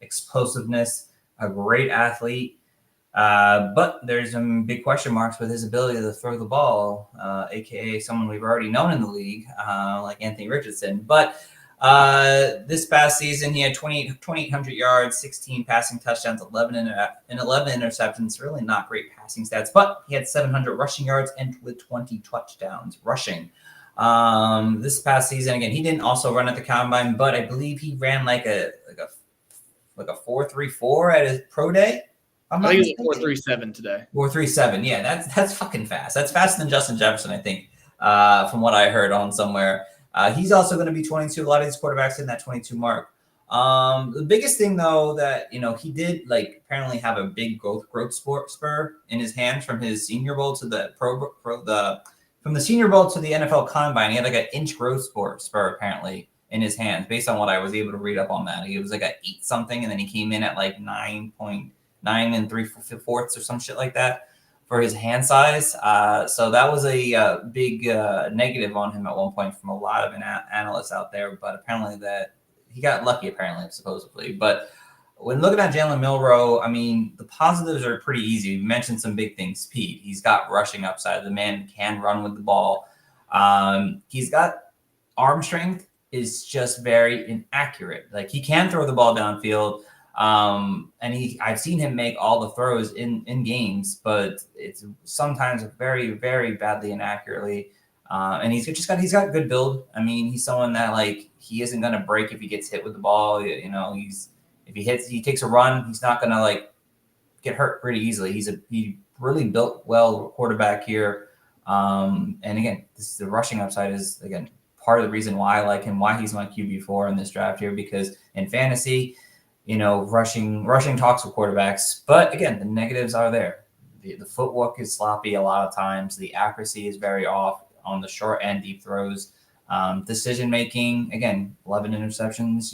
explosiveness, a great athlete, but there's some big question marks with his ability to throw the ball, aka someone we've already known in the league, like Anthony Richardson. But this past season, he had 2,800 yards, 16 passing touchdowns, 11 interceptions. Really not great passing stats, but he had 700 rushing yards and with 20 touchdowns rushing. This past season, again, he didn't also run at the combine, but I believe he ran like a 4.34 at his pro day. I think it was 4.37 today. 4.37. Yeah, that's fucking fast. That's faster than Justin Jefferson, I think, from what I heard on somewhere. He's also going to be 22. A lot of these quarterbacks in that 22 mark. The biggest thing, though, that he did apparently have a big growth spur in his hands from his Senior Bowl to the from the Senior Bowl to the NFL Combine. He had like an inch growth spur apparently in his hands, based on what I was able to read up on that. He was like a 8 something, and then he came in at like 9.9 3/4 or some shit like that for his hand size. So that was a big negative on him at one point from a lot of analysts out there. But apparently that he got lucky, apparently, supposedly. But when looking at Jalen Milroe, I mean, the positives are pretty easy. You mentioned some big things. Speed. He's got rushing upside. The man can run with the ball. He's got arm strength. Is just very inaccurate. Like, he can throw the ball downfield. And I've seen him make all the throws in games, but it's sometimes very, very badly inaccurately. And he's got good build. I mean, he's someone that he isn't going to break if he gets hit with the ball. If he takes a run, he's not going to get hurt pretty easily. He really built well quarterback here. And again, the rushing upside is again part of the reason why I like him, why he's my QB4 in this draft here, because in fantasy, rushing talks with quarterbacks. But again, the negatives are there. The footwork is sloppy a lot of times. The accuracy is very off on the short and deep throws. Decision making, again, 11 interceptions.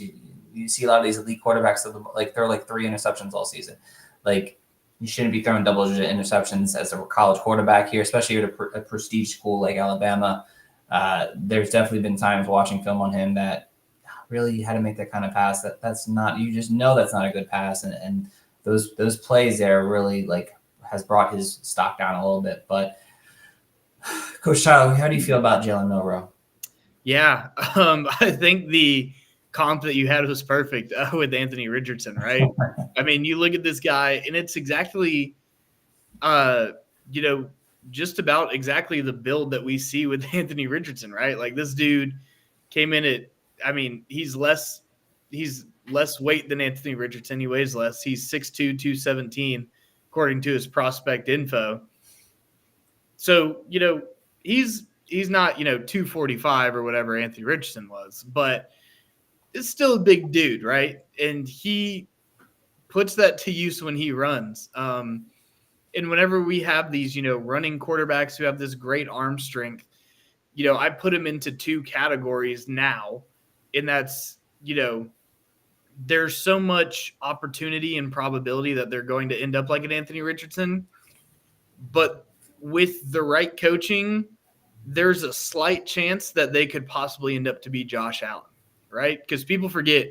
You see a lot of these elite quarterbacks that throw 3 interceptions all season. You shouldn't be throwing double-digit interceptions as a college quarterback here, especially at a prestige school like Alabama. There's definitely been times watching film on him that really had to make that kind of pass. That's not, you just know that's not a good pass. And those plays there really has brought his stock down a little bit. But Coach Shough, how do you feel about Jalen Milroe? Yeah, I think the comp that you had was perfect with Anthony Richardson, right? I mean, you look at this guy, and it's exactly, just about exactly the build that we see with Anthony Richardson, right? This dude came in at, he's less weight than Anthony Richardson. He weighs less. He's 6'2", 217, according to his prospect info. So, he's not, 245 or whatever Anthony Richardson was, but it's still a big dude, right? And he puts that to use when he runs. And whenever we have these, running quarterbacks who have this great arm strength, I put him into 2 categories now. And that's, there's so much opportunity and probability that they're going to end up like an Anthony Richardson. But with the right coaching, there's a slight chance that they could possibly end up to be Josh Allen, right? Because people forget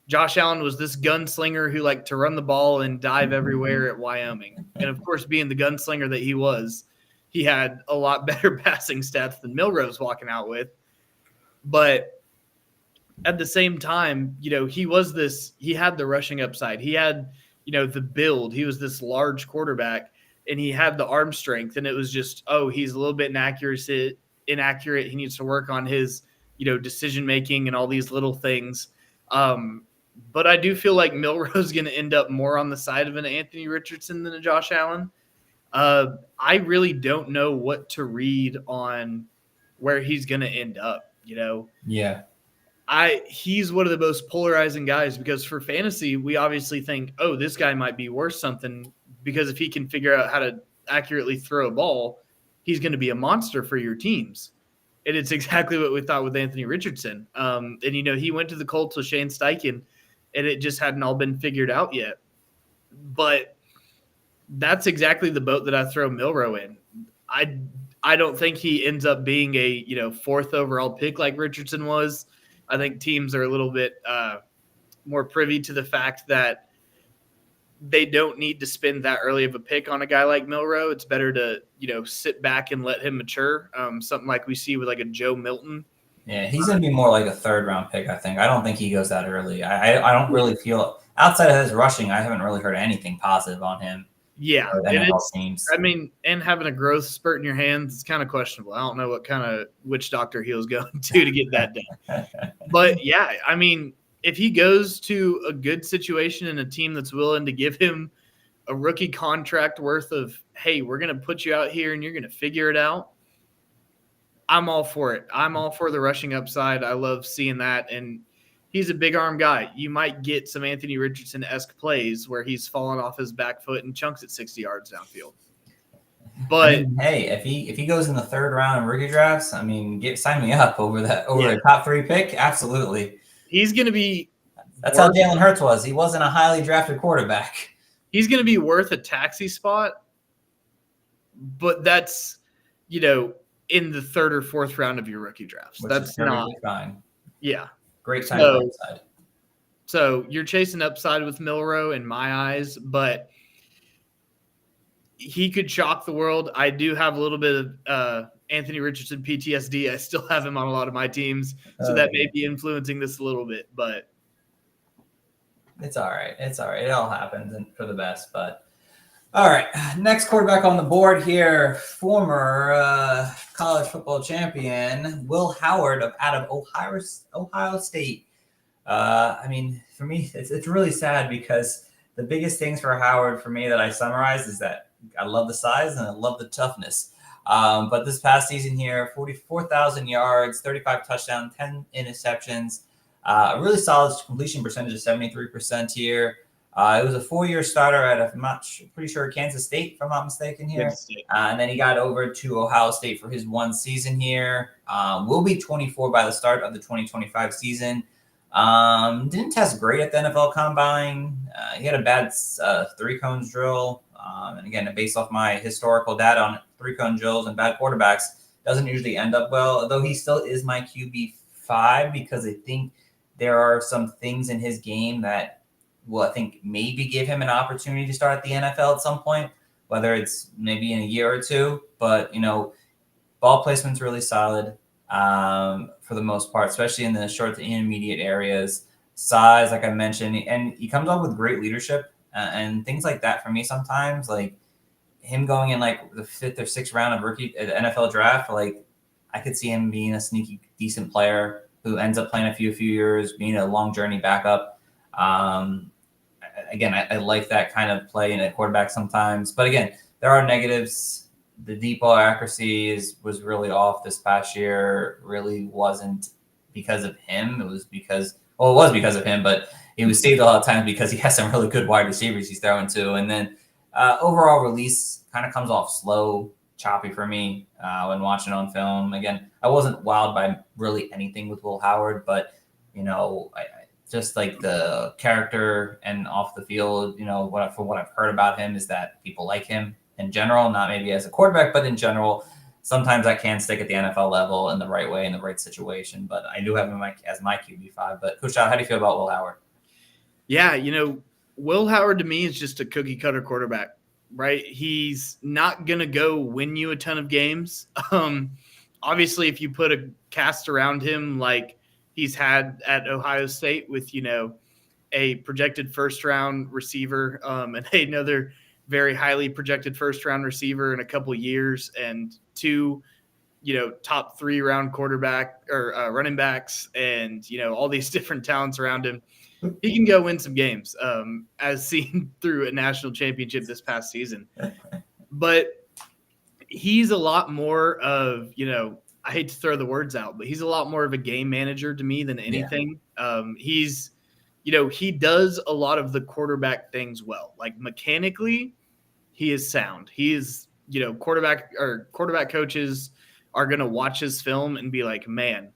Josh Allen was this gunslinger who liked to run the ball and dive everywhere at Wyoming. And, of course, being the gunslinger that he was, he had a lot better passing stats than Milroe's walking out with. But at the same time, he had the rushing upside. He had, the build. He was this large quarterback, and he had the arm strength. And it was just, he's a little bit inaccurate. He needs to work on his, decision-making and all these little things. But I do feel like Milroe's going to end up more on the side of an Anthony Richardson than a Josh Allen. I really don't know what to read on where he's going to end up, Yeah. He's one of the most polarizing guys because for fantasy, we obviously think, this guy might be worth something because if he can figure out how to accurately throw a ball, he's going to be a monster for your teams. And it's exactly what we thought with Anthony Richardson. And, he went to the Colts with Shane Steichen, and it just hadn't all been figured out yet. But that's exactly the boat that I throw Milroe in. I don't think he ends up being a, fourth overall pick like Richardson was. I think teams are a little bit more privy to the fact that they don't need to spend that early of a pick on a guy like Milroe. It's better to, sit back and let him mature. Something like we see with like a Joe Milton. Yeah, he's going to be more like a third-round pick, I think. I don't think he goes that early. I don't really feel – outside of his rushing, I haven't really heard anything positive on him. Yeah. NFL teams. And having a growth spurt in your hands is kind of questionable. I don't know what kind of witch doctor he was going to get that done. But, yeah, if he goes to a good situation and a team that's willing to give him a rookie contract worth of, hey, we're going to put you out here and you're going to figure it out, I'm all for it. I'm all for the rushing upside. I love seeing that. And he's a big arm guy. You might get some Anthony Richardson-esque plays where he's falling off his back foot and chunks at 60 yards downfield. But hey, if he goes in the third round in rookie drafts, sign me up over a top 3 pick. Absolutely. He's going to be – that's how Jalen Hurts was. He wasn't a highly drafted quarterback. He's going to be worth a taxi spot, but that's, in the third or fourth round of your rookie drafts. Which that's not fine. Yeah. Great time for upside. So you're chasing upside with Milroe in my eyes, but he could shock the world. I do have a little bit of Anthony Richardson PTSD. I still have him on a lot of my teams, so that may be influencing this a little bit, but it's all right. It's all right. It all happens and for the best, but all right. Next quarterback on the board here, former college football champion, Will Howard out of Ohio State. For me, it's really sad because the biggest things for Howard for me that I summarize is that I love the size and I love the toughness. But this past season here, 44,000 yards, 35 touchdowns, 10 interceptions, a really solid completion percentage of 73% here. It was a 4-year starter at pretty sure Kansas State, if I'm not mistaken here. And then he got over to Ohio State for his 1 season here. Will be 24 by the start of the 2025 season. Didn't test great at the NFL Combine. He had a bad 3-cone drill. And again, based off my historical data on 3-cone drills and bad quarterbacks, doesn't usually end up well, although he still is my QB5 because I think there are some things in his game that will, I think, maybe give him an opportunity to start at the NFL at some point, whether it's maybe in a year or two. But, ball placement's really solid for the most part, especially in the short to intermediate areas. Size, like I mentioned, and he comes up with great leadership and things like that for me sometimes. Like him going in like the 5th or 6th round of rookie NFL draft, like I could see him being a sneaky decent player who ends up playing a few years, being a long journey backup. Again, I like that kind of play in a quarterback sometimes. But again, there are negatives. The deep ball accuracy was really off this past year. Really wasn't because of him. It was because of him, but he was saved a lot of times because he has some really good wide receivers he's throwing to. And then overall release kind of comes off slow, choppy for me when watching on film. Again, I wasn't wowed by really anything with Will Howard, but, just like the character and off the field, what I've heard about him is that people like him in general, not maybe as a quarterback, but in general. Sometimes that can stick at the NFL level in the right way, in the right situation. But I do have him as my QB5. But Coach Shough, how do you feel about Will Howard? Yeah, Will Howard to me is just a cookie cutter quarterback, right? He's not going to go win you a ton of games. Obviously, if you put a cast around him like he's had at Ohio State with, a projected first-round receiver and another very highly projected first-round receiver in a couple of years and 2, top 3-round quarterback or running backs and, all these different talents around him, he can go win some games as seen through a national championship this past season. But he's a lot more of, I hate to throw the words out, but he's a lot more of a game manager to me than anything. Yeah. He's, he does a lot of the quarterback things well. Like mechanically, he is sound. He is, quarterback coaches are going to watch his film and be like, man,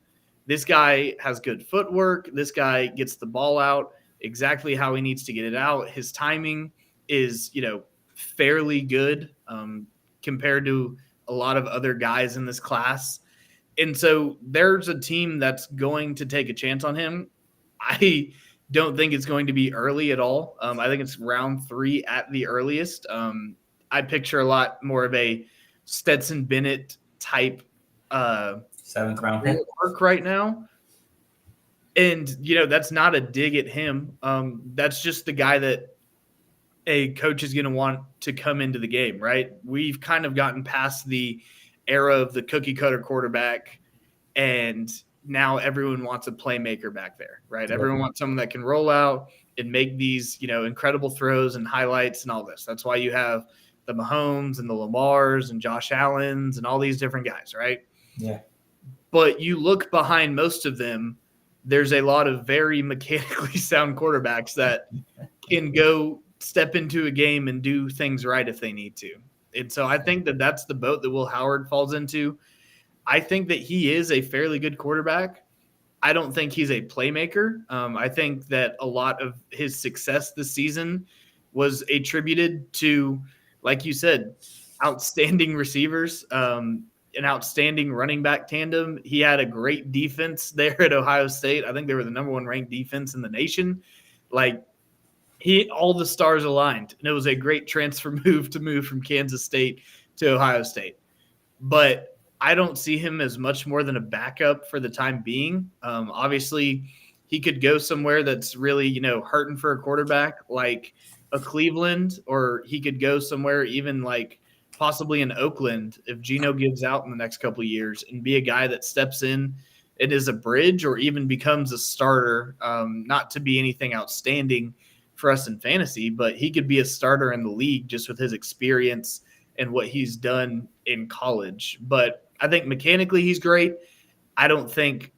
this guy has good footwork. This guy gets the ball out exactly how he needs to get it out. His timing is, fairly good compared to a lot of other guys in this class. And so there's a team that's going to take a chance on him. I don't think it's going to be early at all. I think it's round 3 at the earliest. I picture a lot more of a Stetson Bennett type 7th round pick arc right now. And, that's not a dig at him. That's just the guy that a coach is going to want to come into the game, right? We've kind of gotten past the era of the cookie cutter quarterback, and now everyone wants a playmaker back there, right? Yep. Everyone wants someone that can roll out and make these, incredible throws and highlights and all this. That's why you have the Mahomes and the Lamars and Josh Allens and all these different guys, right? Yeah. But you look behind most of them, there's a lot of very mechanically sound quarterbacks that can go step into a game and do things right if they need to. And so I think that that's the boat that Will Howard falls into. I think that he is a fairly good quarterback. I don't think he's a playmaker. I think that a lot of his success this season was attributed to, like you said, outstanding receivers, an outstanding running back tandem. He had a great defense there at Ohio State. I think they were the number 1 ranked defense in the nation. All the stars aligned, and it was a great transfer move to move from Kansas State to Ohio State. But I don't see him as much more than a backup for the time being. Obviously, he could go somewhere that's really, hurting for a quarterback like a Cleveland, or he could go somewhere even like possibly in Oakland if Geno gives out in the next couple of years, and be a guy that steps in and is a bridge or even becomes a starter, not to be anything outstanding for us in fantasy, but he could be a starter in the league just with his experience and what he's done in college. But I think mechanically he's great. I don't think,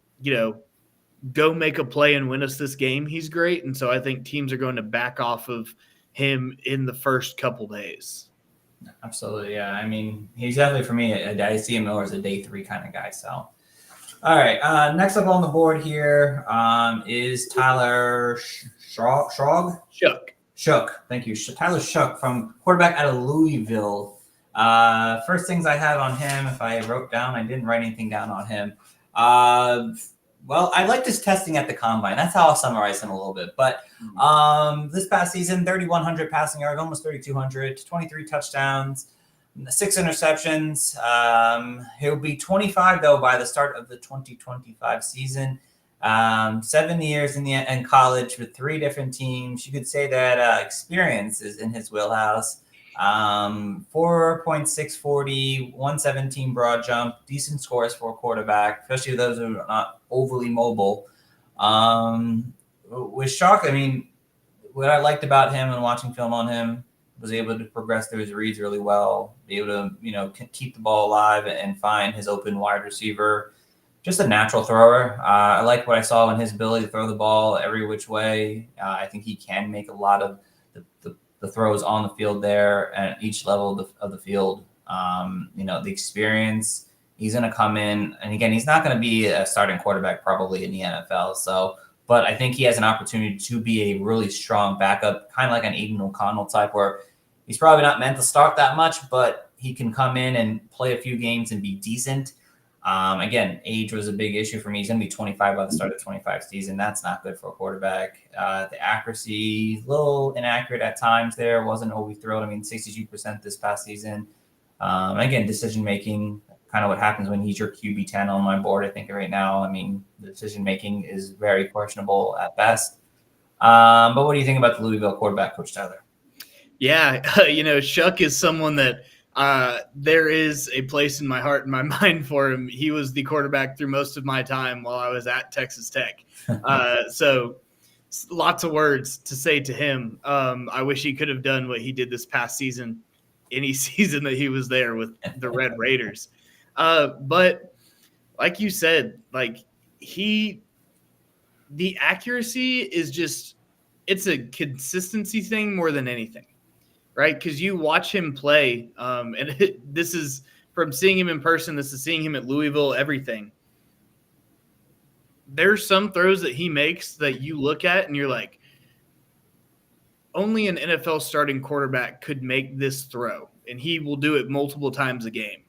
go make a play and win us this game, he's great. And so I think teams are going to back off of him in the first couple days. Absolutely, yeah. I mean, he's definitely, for me, I see him more as a day 3 kind of guy. So, all right. Next up on the board here is Tyler Shough. Thank you. Tyler Shough, from quarterback out of Louisville. First things I have on him, if I wrote down, I didn't write anything down on him. Well, I liked his testing at the combine. That's how I'll summarize him a little bit. But this past season, 3,100 passing yards, almost 3,200, 23 touchdowns, 6 interceptions. He'll be 25, though, by the start of the 2025 season. 7 years in college with 3 different teams. You could say that experience is in his wheelhouse. 4.640, 117 broad jump, decent scores for a quarterback, especially those who are not overly mobile. With Shough, I mean, what I liked about him and watching film on him was able to progress through his reads really well, be able to, keep the ball alive and find his open wide receiver. Just a natural thrower. I like what I saw in his ability to throw the ball every which way. I think he can make a lot of the throws on the field there at each level of the field. The experience, he's going to come in. And again, he's not going to be a starting quarterback probably in the NFL. But I think he has an opportunity to be a really strong backup, kind of like an Aiden O'Connell type, where he's probably not meant to start that much, but he can come in and play a few games and be decent. Again, age was a big issue for me. He's going to be 25 by the start of the 25 season. That's not good for a quarterback. The accuracy, a little inaccurate at times there. Wasn't always thrilled. I mean, 62% this past season. Again, decision-making, kind of what happens when he's your QB10 on my board, I think, right now. I mean, the decision-making is very questionable at best. But what do you think about the Louisville quarterback, Coach Tyler? Yeah, Shough is someone that there is a place in my heart and my mind for him. He was the quarterback through most of my time while I was at Texas Tech. So lots of words to say to him. I wish he could have done what he did this past season, any season that he was there with the Red Raiders. But like you said, the accuracy is just, it's a consistency thing more than anything. Right, because you watch him play, this is from seeing him in person, this is seeing him at Louisville, everything. There's some throws that he makes that you look at and you're like, only an NFL starting quarterback could make this throw, and he will do it multiple times a game.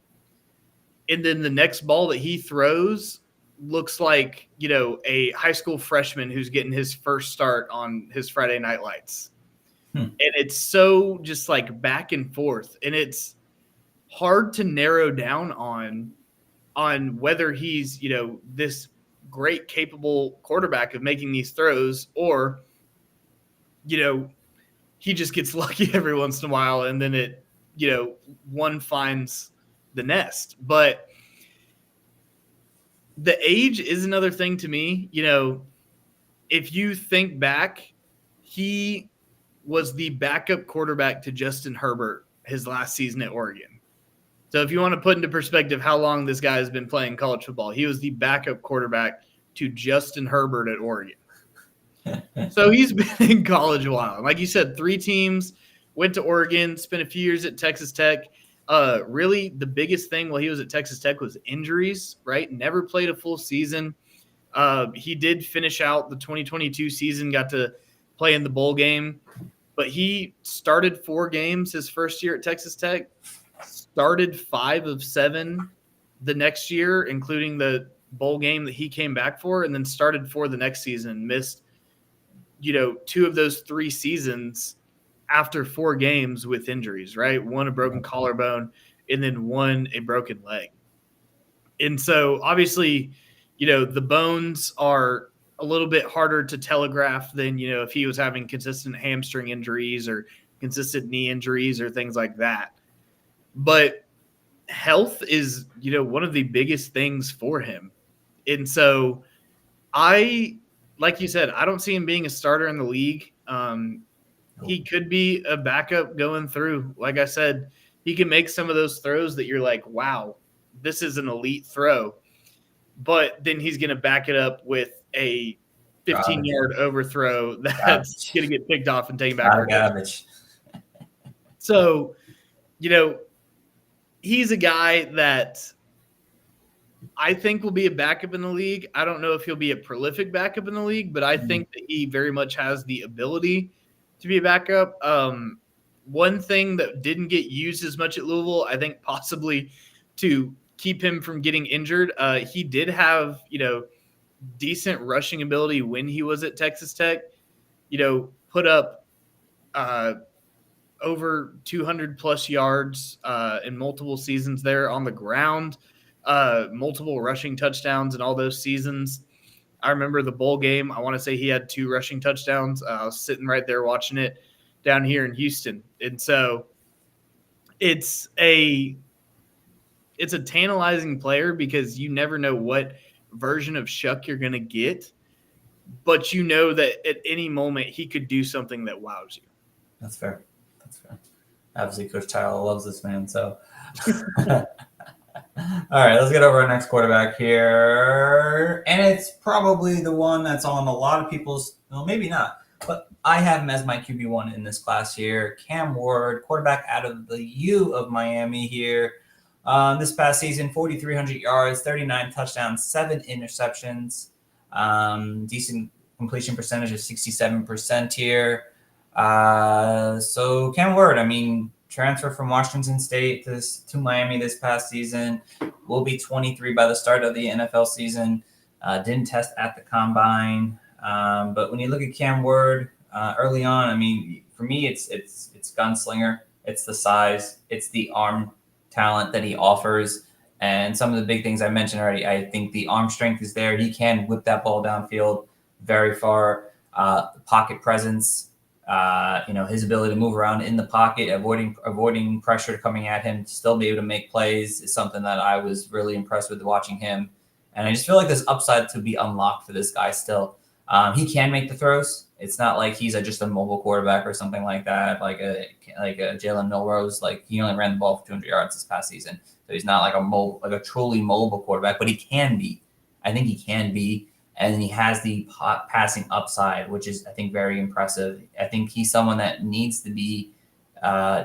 And then the next ball that he throws looks like, a high school freshman who's getting his first start on his Friday Night Lights. And it's so just like back and forth, and it's hard to narrow down on whether he's, this great capable quarterback of making these throws, or, he just gets lucky every once in a while, and then it, one finds the nest. But the age is another thing to me. If you think back, he was the backup quarterback to Justin Herbert his last season at Oregon. So if you want to put into perspective how long this guy has been playing college football, he was the backup quarterback to Justin Herbert at Oregon. So he's been in college a while. Like you said, 3 teams, went to Oregon, spent a few years at Texas Tech. Really, the biggest thing while he was at Texas Tech was injuries, right? Never played a full season. He did finish out the 2022 season, got to play in the bowl game. But he started 4 games his first year at Texas Tech, started 5 of 7 the next year, including the bowl game that he came back for, and then started 4 the next season, missed 2 of those 3 seasons after 4 games with injuries, right? 1 a broken collarbone, and then 1 a broken leg. And so obviously, the bones are a little bit harder to telegraph than, if he was having consistent hamstring injuries or consistent knee injuries or things like that. But health is, one of the biggest things for him. And so like you said, I don't see him being a starter in the league. He could be a backup going through. Like I said, he can make some of those throws that you're like, wow, this is an elite throw. But then he's going to back it up with a 15-yard overthrow that's going to get picked off and taken back. Garbage. So, he's a guy that I think will be a backup in the league. I don't know if he'll be a prolific backup in the league, but I think that he very much has the ability to be a backup. One thing that didn't get used as much at Louisville, I think possibly to keep him from getting injured, he did have, decent rushing ability when he was at Texas Tech, put up over 200 plus yards in multiple seasons there on the ground, multiple rushing touchdowns in all those seasons. I remember the bowl game. I want to say he had 2 rushing touchdowns. I was sitting right there watching it down here in Houston. And so it's a tantalizing player because you never know what version of Shough you're going to get, but you know that at any moment he could do something that wows you. That's fair. Obviously, Coach Tyler loves this man. So, all right, let's get over our next quarterback here. And it's probably the one that's on a lot of people's, well, maybe not, but I have him as my QB1 in this class here. Cam Ward, quarterback out of the U of Miami here. This past season, 4,300 yards, 39 touchdowns, 7 interceptions, decent completion percentage of 67% here. So Cam Ward, transfer from Washington State to Miami this past season, will be 23 by the start of the NFL season. Didn't test at the combine, but when you look at Cam Ward early on, for me, it's gunslinger, it's the size, it's the arm talent that he offers, and some of the big things I mentioned already. I think the arm strength is there. He can whip that ball downfield very far. Pocket presence, his ability to move around in the pocket, avoiding pressure coming at him, to still be able to make plays is something that I was really impressed with watching him. And I just feel like there's upside to be unlocked for this guy still. He can make the throws. It's not like he's just a mobile quarterback or something like that, like a Jalen Milroe. Like, he only ran the ball for 200 yards this past season, so he's not like a truly mobile quarterback. But he can be. I think he can be, and he has the passing upside, which is, I think, very impressive. I think he's someone that needs to be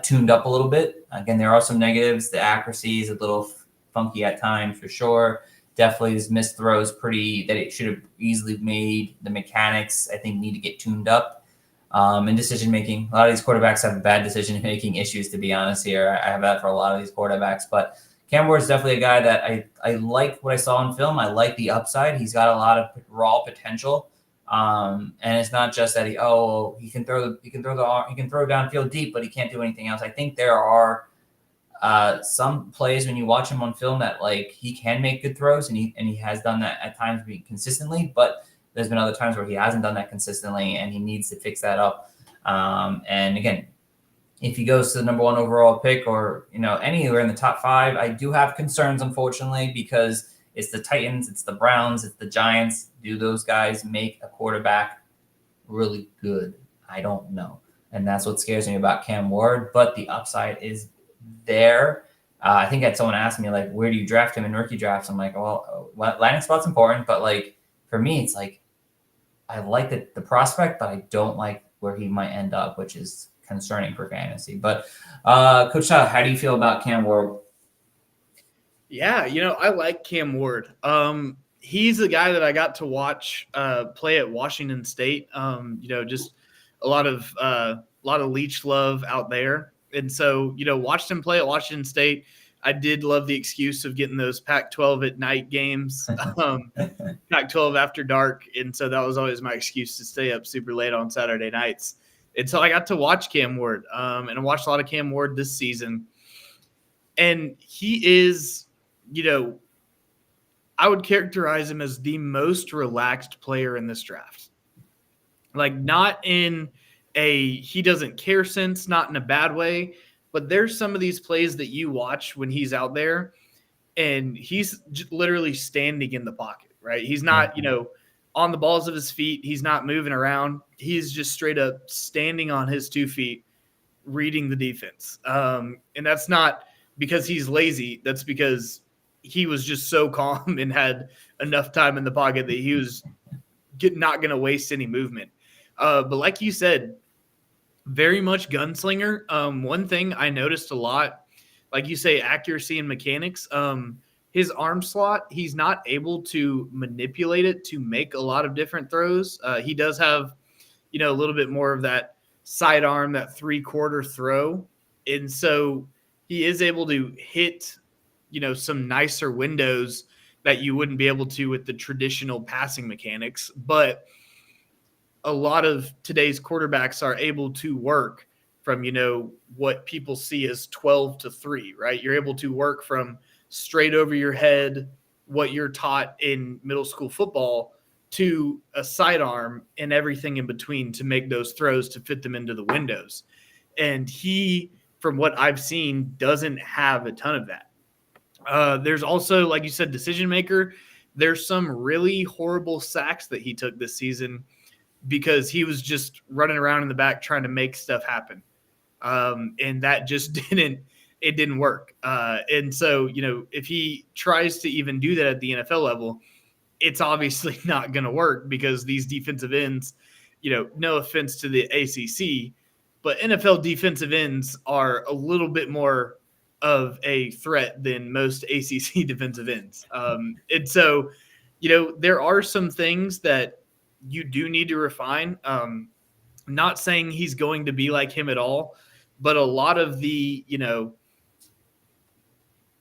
tuned up a little bit. Again, there are some negatives. The accuracy is a little funky at times for sure. Definitely his missed throws that it should have easily made. The mechanics, I think, need to get tuned up. And decision making. A lot of these quarterbacks have bad decision making issues, to be honest here. I have that for a lot of these quarterbacks. But Cam Ward is definitely a guy that I like what I saw in film. I like the upside. He's got a lot of raw potential. And it's not just that he can throw downfield deep, but he can't do anything else. I think there are some plays when you watch him on film that like he can make good throws, and he has done that at times consistently, but there's been other times where he hasn't done that consistently, and he needs to fix that up. And again, if he goes to the number 1 overall pick or anywhere in the top 5, I do have concerns, unfortunately, because it's the Titans, it's the Browns, it's the Giants. Do those guys make a quarterback really good? I don't know. And that's what scares me about Cam Ward, but the upside is there. I think that someone asked me, like, where do you draft him in rookie drafts? I'm like, well, landing spot's important, but like for me, it's like I like the prospect, but I don't like where he might end up, which is concerning for fantasy. But Coach Shough, how do you feel about Cam Ward? Yeah, I like Cam Ward. He's the guy that I got to watch play at Washington State. Just a lot of Leach love out there. And so, watched him play at Washington State. I did love the excuse of getting those Pac-12 at night games, Pac-12 after dark. And so that was always my excuse to stay up super late on Saturday nights. And so I got to watch Cam Ward, and I watched a lot of Cam Ward this season. And he is, I would characterize him as the most relaxed player in this draft. Like, not in he doesn't care sense, not in a bad way, but there's some of these plays that you watch when he's out there and he's literally standing in the pocket, right? He's not, on the balls of his feet. He's not moving around. He's just straight up standing on his 2 feet, reading the defense. And that's not because he's lazy. That's because he was just so calm and had enough time in the pocket that he was not going to waste any movement. But like you said, very much gunslinger. One thing I noticed a lot, like you say, accuracy and mechanics. His arm slot, he's not able to manipulate it to make a lot of different throws. He does have, a little bit more of that sidearm, that 3/4 throw. And so he is able to hit, some nicer windows that you wouldn't be able to with the traditional passing mechanics. But a lot of today's quarterbacks are able to work from, what people see as 12-3, right? You're able to work from straight over your head, what you're taught in middle school football, to a sidearm and everything in between to make those throws to fit them into the windows. And he, from what I've seen, doesn't have a ton of that. There's also, like you said, decision maker. There's some really horrible sacks that he took this season because he was just running around in the back trying to make stuff happen. And that just didn't work. And so, if he tries to even do that at the NFL level, it's obviously not going to work because these defensive ends, no offense to the ACC, but NFL defensive ends are a little bit more of a threat than most ACC defensive ends. And so, there are some things that you do need to refine. Not saying he's going to be like him at all, but a lot of the,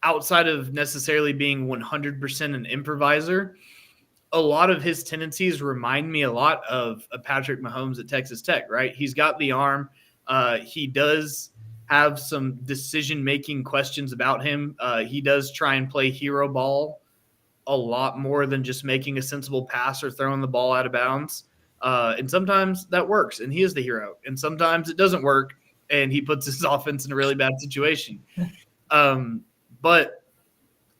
outside of necessarily being 100% an improviser, a lot of his tendencies remind me a lot of a Patrick Mahomes at Texas Tech, right? He's got the arm. He does have some decision-making questions about him. He does try and play hero ball a lot more than just making a sensible pass or throwing the ball out of bounds. And sometimes that works, and he is the hero. And sometimes it doesn't work, and he puts his offense in a really bad situation. But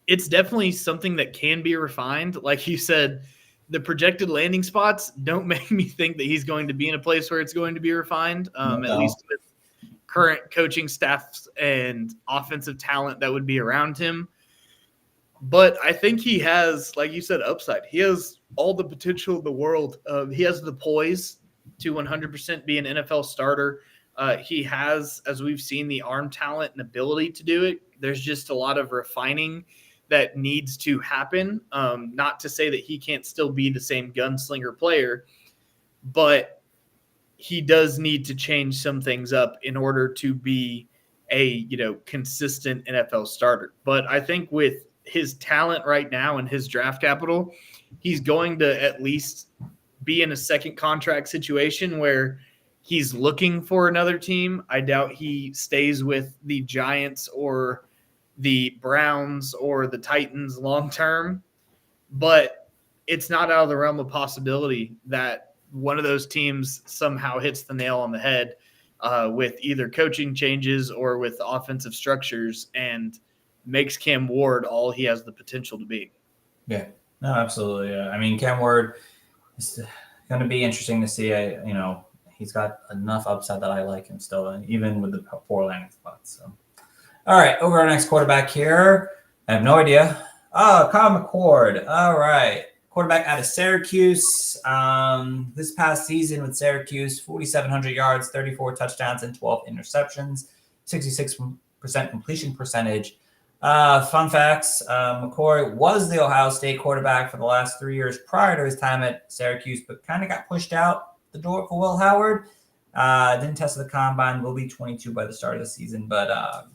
it's definitely something that can be refined. Like you said, the projected landing spots don't make me think that he's going to be in a place where it's going to be refined, at least with current coaching staffs and offensive talent that would be around him. But I think he has, like you said, upside. He has all the potential in the world. He has the poise to 100% be an NFL starter. He has, as we've seen, the arm talent and ability to do it. There's just a lot of refining that needs to happen. Not to say that he can't still be the same gunslinger player, but he does need to change some things up in order to be a consistent NFL starter. But I think with his talent right now and his draft capital, he's going to at least be in a second contract situation where he's looking for another team. I doubt he stays with the Giants or the Browns or the Titans long term, but it's not out of the realm of possibility that one of those teams somehow hits the nail on the head with either coaching changes or with offensive structures and makes Cam Ward all he has the potential to be. Yeah, no, absolutely. I mean, Cam Ward is going to be interesting to see. He's got enough upside that I like him still, even with the poor landing spots. So, all right, over our next quarterback here. I have no idea. Oh, Kyle McCord. All right. Quarterback out of Syracuse. This past season with Syracuse, 4,700 yards, 34 touchdowns, and 12 interceptions, 66% completion percentage. Fun facts, McCord was the Ohio State quarterback for the last 3 years prior to his time at Syracuse, but kind of got pushed out the door for Will Howard. Didn't test the combine, will be 22 by the start of the season. But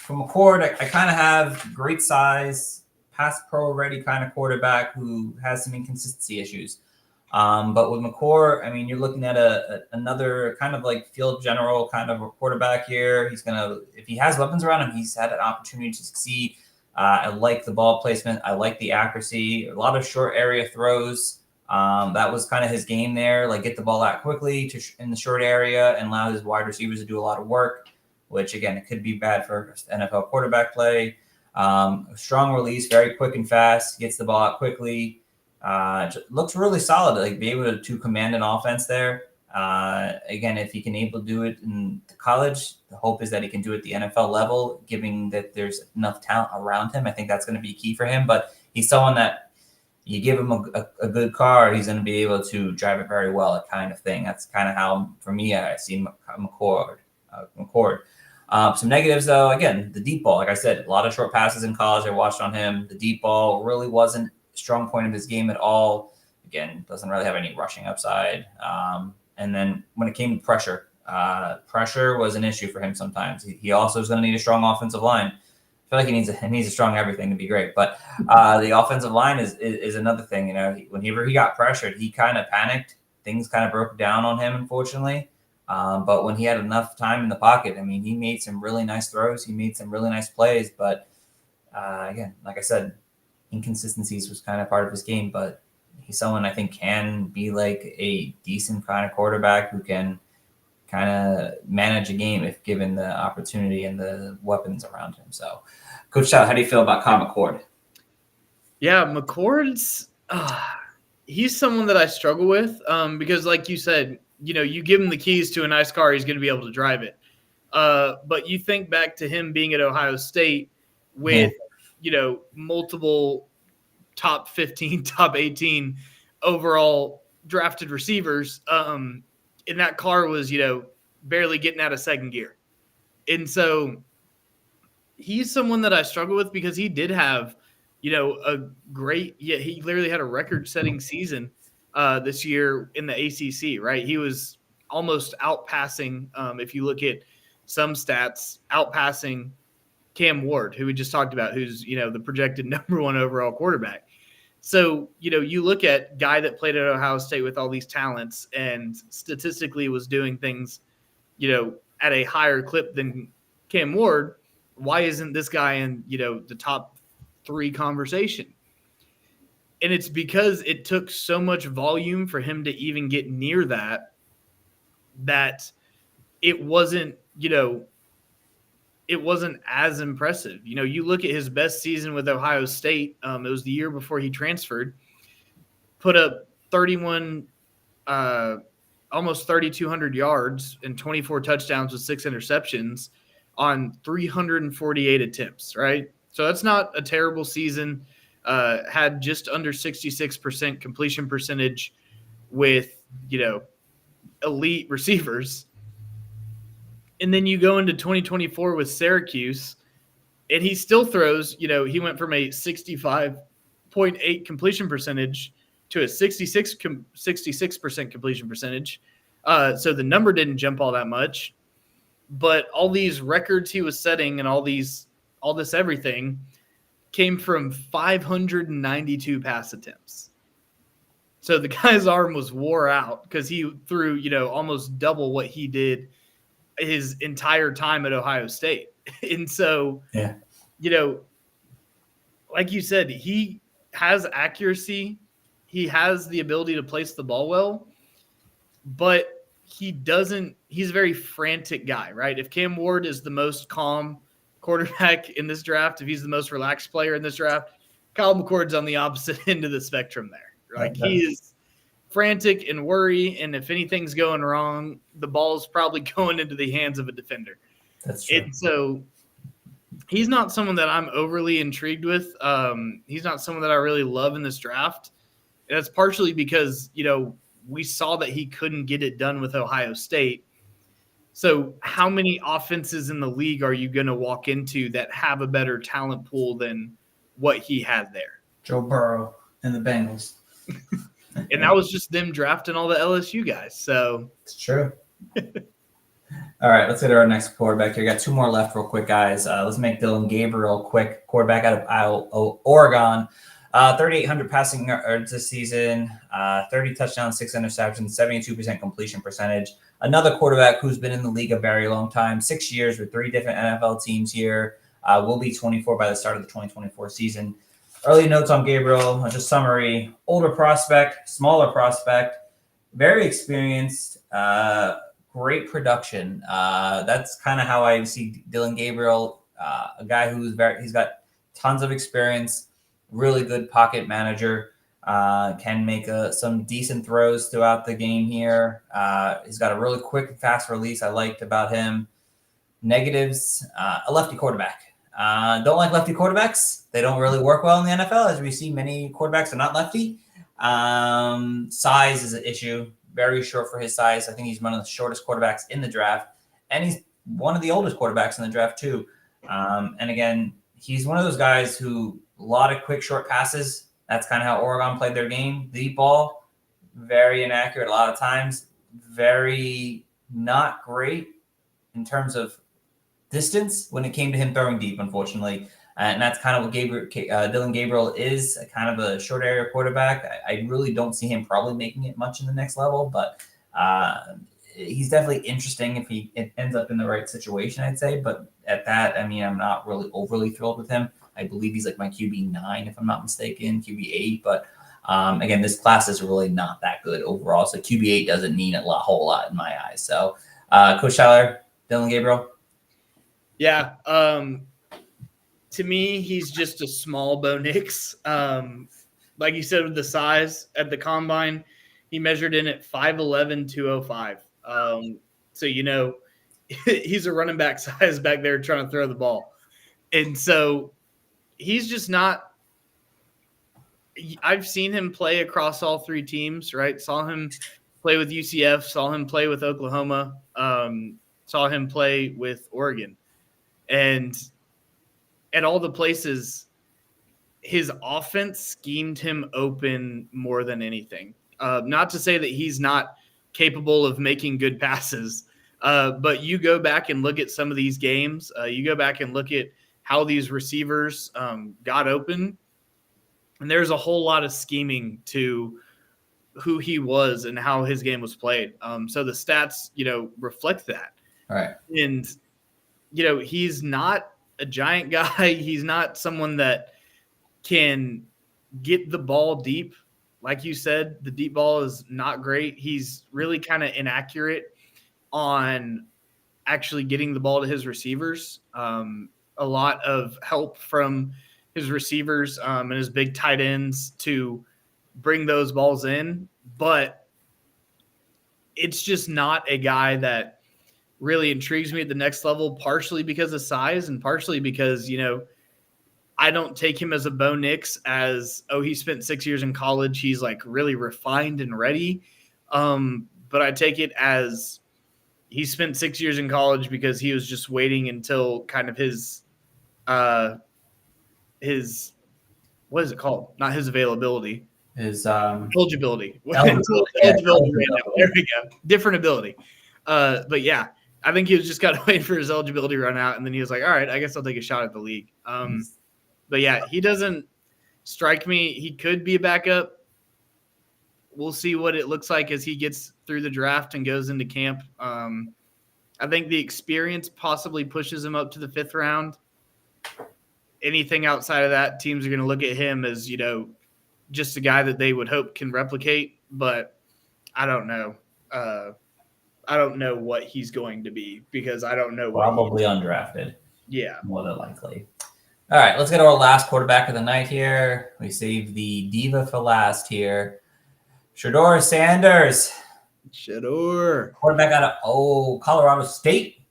for McCord, I kind of have great size, pass pro ready kind of quarterback who has some inconsistency issues. But with McCord, I mean, you're looking at another kind of like field general kind of a quarterback here. He's if he has weapons around him, he's had an opportunity to succeed. I like the ball placement. I like the accuracy. A lot of short area throws. That was kind of his game there. Like get the ball out quickly in the short area and allow his wide receivers to do a lot of work, which again, it could be bad for NFL quarterback play. Strong release, very quick and fast, gets the ball out quickly. Looks really solid, like be able to command an offense there. Again, if he can able to do it in college, the hope is that he can do it at the NFL level, given that there's enough talent around him. I think that's going to be key for him, but he's someone that you give him a good car, he's going to be able to drive it very well, that kind of thing. That's kind of how, for me, I see McCord. Some negatives, though, again, the deep ball. Like I said, a lot of short passes in college I watched on him. The deep ball really wasn't a strong point of his game at all. Again, doesn't really have any rushing upside. And then when it came to pressure, pressure was an issue for him sometimes. He also is going to need a strong offensive line. I feel like he needs a strong everything to be great. But the offensive line is another thing. Whenever he got pressured, he kind of panicked. Things kind of broke down on him, unfortunately. But when he had enough time in the pocket, I mean, he made some really nice throws. He made some really nice plays. But again, like I said, inconsistencies was kind of part of his game. But he's someone I think can be like a decent kind of quarterback who can kind of manage a game if given the opportunity and the weapons around him. So, Coach Shough, how do you feel about Kyle McCord? Yeah, McCord's he's someone that I struggle with because, like you said, you give him the keys to a nice car, he's going to be able to drive it. But you think back to him being at Ohio State with, multiple top 15, top 18 overall drafted receivers. And that car was, barely getting out of second gear. And so he's someone that I struggle with because he did have, he literally had a record-setting season this year in the ACC, right? He was almost outpassing, if you look at some stats, outpassing Cam Ward, who we just talked about, who's, the projected number one overall quarterback. So, you look at guy that played at Ohio State with all these talents and statistically was doing things, at a higher clip than Cam Ward. Why isn't this guy in, the top 3 conversation? And it's because it took so much volume for him to even get near that it wasn't, it wasn't as impressive. You look at his best season with Ohio State. It was the year before he transferred, put up 31, almost 3,200 yards and 24 touchdowns with 6 interceptions on 348 attempts, right? So that's not a terrible season. Had just under 66% completion percentage with, elite receivers. And then you go into 2024 with Syracuse, and he still throws, he went from a 65.8 completion percentage to a 66% completion percentage. So the number didn't jump all that much, but all these records he was setting and all this everything came from 592 pass attempts. So the guy's arm was wore out because he threw, almost double what he did his entire time at Ohio State. And so, like you said, he has accuracy. He has the ability to place the ball well, but he's a very frantic guy, right? If Cam Ward is the most calm quarterback in this draft, if he's the most relaxed player in this draft, Kyle McCord's on the opposite end of the spectrum there. Like, he is frantic and worry, and if anything's going wrong, the ball's probably going into the hands of a defender. That's true. And so he's not someone that I'm overly intrigued with. He's not someone that I really love in this draft. And that's partially because, we saw that he couldn't get it done with Ohio State. So how many offenses in the league are you going to walk into that have a better talent pool than what he had there? Joe Burrow and the Bengals. And that was just them drafting all the LSU guys. So it's true. All right, let's get to our next quarterback here. Got two more left real quick, guys. Let's make Dillon Gabriel quick. Quarterback out of Oregon. 3,800 passing yards this season, 30 touchdowns, 6 interceptions, 72% completion percentage. Another quarterback who's been in the league a very long time, 6 years with 3 different NFL teams here. Will be 24 by the start of the 2024 season. Early notes on Gabriel, just summary: older prospect, smaller prospect, very experienced, great production. That's kind of how I see Dillon Gabriel, a guy he's got tons of experience. Really good pocket manager, can make some decent throws throughout the game here. He's got a really quick, fast release I liked about him. Negatives, a lefty quarterback. Don't like lefty quarterbacks. They don't really work well in the NFL, as we see many quarterbacks are not lefty. Size is an issue. Very short for his size. I think he's one of the shortest quarterbacks in the draft, and he's one of the oldest quarterbacks in the draft too. And again, he's one of those guys who a lot of quick, short passes. That's kind of how Oregon played their game. Deep ball, very inaccurate a lot of times. Very not great in terms of distance when it came to him throwing deep, unfortunately. And that's kind of what Dillon Gabriel is, kind of a short area quarterback. I really don't see him probably making it much in the next level, but he's definitely interesting if he ends up in the right situation, I'd say. But at that, I mean, I'm not really overly thrilled with him. I believe he's like my QB9, if I'm not mistaken, QB8. But again, this class is really not that good overall. So QB8 doesn't mean a whole lot in my eyes. So Coach Tyler, Dillon Gabriel. Yeah. To me, he's just a small Bo Nix. Like you said, with the size at the combine, he measured in at 5'11", 205. So, he's a running back size back there trying to throw the ball. And so he's just not – I've seen him play across all 3 teams, right? Saw him play with UCF, saw him play with Oklahoma, saw him play with Oregon. And at all the places, his offense schemed him open more than anything. Not to say that he's not capable of making good passes, but you go back and look at some of these games. You go back and look at how these receivers got open, and there's a whole lot of scheming to who he was and how his game was played. So the stats, reflect that. All right. And, he's not a giant guy. He's not someone that can get the ball deep. Like you said, the deep ball is not great. He's really kind of inaccurate on actually getting the ball to his receivers. A lot of help from his receivers and his big tight ends to bring those balls in. But it's just not a guy that really intrigues me at the next level, partially because of size and partially because, I don't take him as a Bo Nix as, he spent 6 years in college. He's like really refined and ready. But I take it as he spent 6 years in college because he was just waiting until kind of his what is it called? Not his availability. His Eligibility. eligibility. Right now. There we go. Different ability. But yeah, I think he was just got to wait for his eligibility to run out, and then he was like, all right, I guess I'll take a shot at the league. But yeah, he doesn't strike me. He could be a backup. We'll see what it looks like as he gets through the draft and goes into camp. I think the experience possibly pushes him up to the 5th round. Anything outside of that, teams are going to look at him as, just a guy that they would hope can replicate. But I don't know. I don't know what he's going to be because I don't know. Probably undrafted. Yeah. More than likely. All right, let's get to our last quarterback of the night here. We saved the diva for last here. Shedeur Sanders. Shedeur. Quarterback out of Colorado State.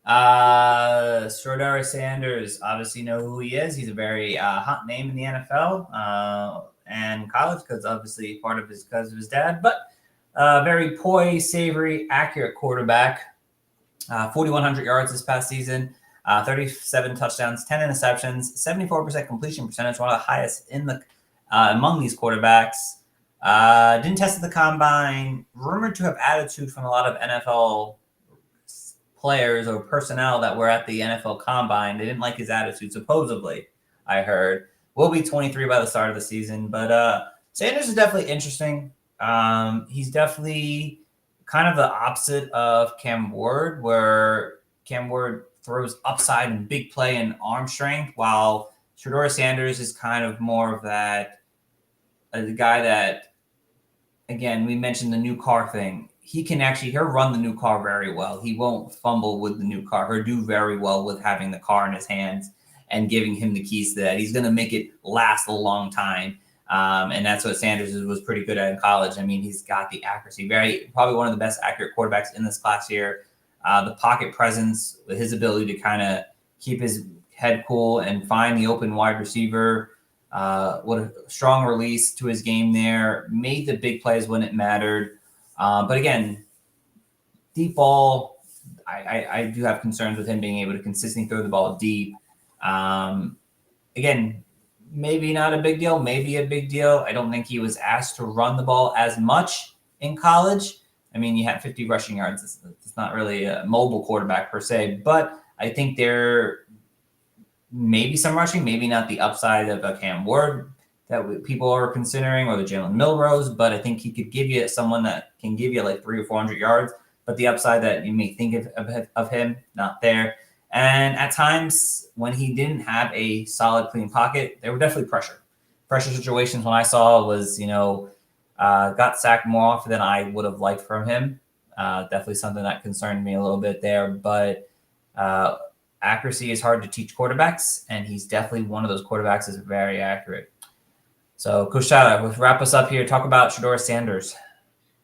Shedeur Sanders, obviously know who he is. He's a very hot name in the NFL and college because obviously part of his because of his dad. But very poised, savory, accurate quarterback. 4,100 yards this past season. 37 touchdowns, 10 interceptions, 74% completion percentage, one of the highest in the among these quarterbacks. Didn't test at the combine. Rumored to have attitude from a lot of NFL players or personnel that were at the NFL combine. They didn't like his attitude, supposedly, I heard. Will be 23 by the start of the season. But Sanders is definitely interesting. He's definitely kind of the opposite of Cam Ward, where Cam Ward throws upside and big play and arm strength, while Shedeur Sanders is kind of more of that the guy that, again, we mentioned the new car thing. He'll run the new car very well. He won't fumble with the new car. He'll do very well with having the car in his hands and giving him the keys to that. He's going to make it last a long time. And that's what Sanders was pretty good at in college. I mean, he's got the accuracy. Probably one of the best accurate quarterbacks in this class here. The pocket presence, his ability to kind of keep his head cool and find the open wide receiver. What a strong release to his game there. Made the big plays when it mattered. But again, deep ball, I do have concerns with him being able to consistently throw the ball deep. Again, maybe not a big deal, maybe a big deal. I don't think he was asked to run the ball as much in college. I mean, you had 50 rushing yards. It's not really a mobile quarterback per se, but I think there may be some rushing, maybe not the upside of a Cam Ward that people are considering, or the Jalen Milroes, but I think he could give you someone that can give you like 300 or 400 yards, but the upside that you may think of him, not there. And at times when he didn't have a solid clean pocket, there were definitely pressure situations. When I saw was, got sacked more often than I would have liked from him. Definitely something that concerned me a little bit there, but accuracy is hard to teach quarterbacks, and he's definitely one of those quarterbacks that's very accurate. So, Coach Tyler, let's wrap us up here. Talk about Shedeur Sanders.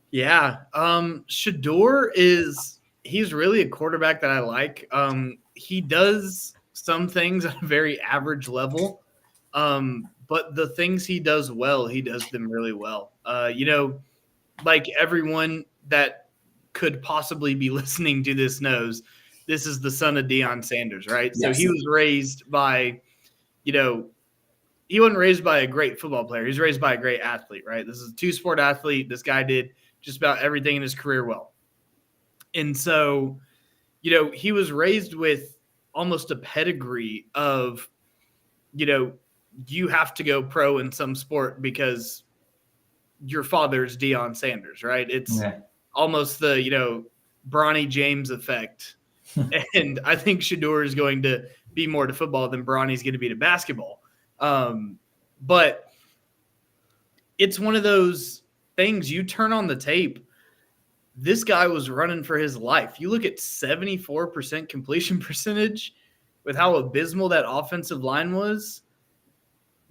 Yeah. Shedeur he's really a quarterback that I like. He does some things at a very average level. But the things he does well, he does them really well. Like everyone that could possibly be listening to this knows, this is the son of Deion Sanders, right? Yes. So he was raised by, he wasn't raised by a great football player. He was raised by a great athlete, right? This is a two-sport athlete. This guy did just about everything in his career well. And so, he was raised with almost a pedigree of, you have to go pro in some sport because your father's Deion Sanders, right? It's almost the, Bronny James effect. And I think Shedeur is going to be more to football than Bronny's going to be to basketball. But it's one of those things you turn on the tape. This guy was running for his life. You look at 74% completion percentage with how abysmal that offensive line was.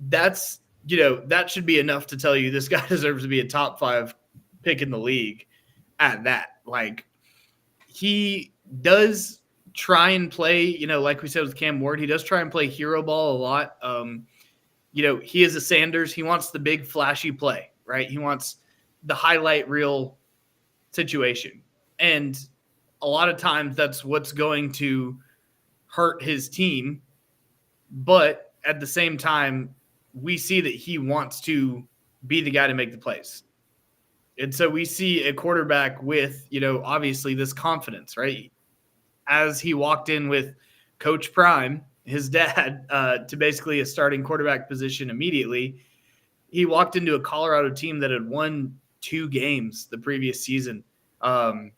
That's, that should be enough to tell you this guy deserves to be a top 5 pick in the league at that. Like, he does try and play, like we said with Cam Ward, he does try and play hero ball a lot. He is a Sanders. He wants the big flashy play, right? He wants the highlight reel situation. And a lot of times that's what's going to hurt his team. But at the same time, we see that he wants to be the guy to make the plays. And so we see a quarterback with, obviously this confidence, right? As he walked in with Coach Prime, his dad, to basically a starting quarterback position immediately, he walked into a Colorado team that had won 2 games the previous season. And,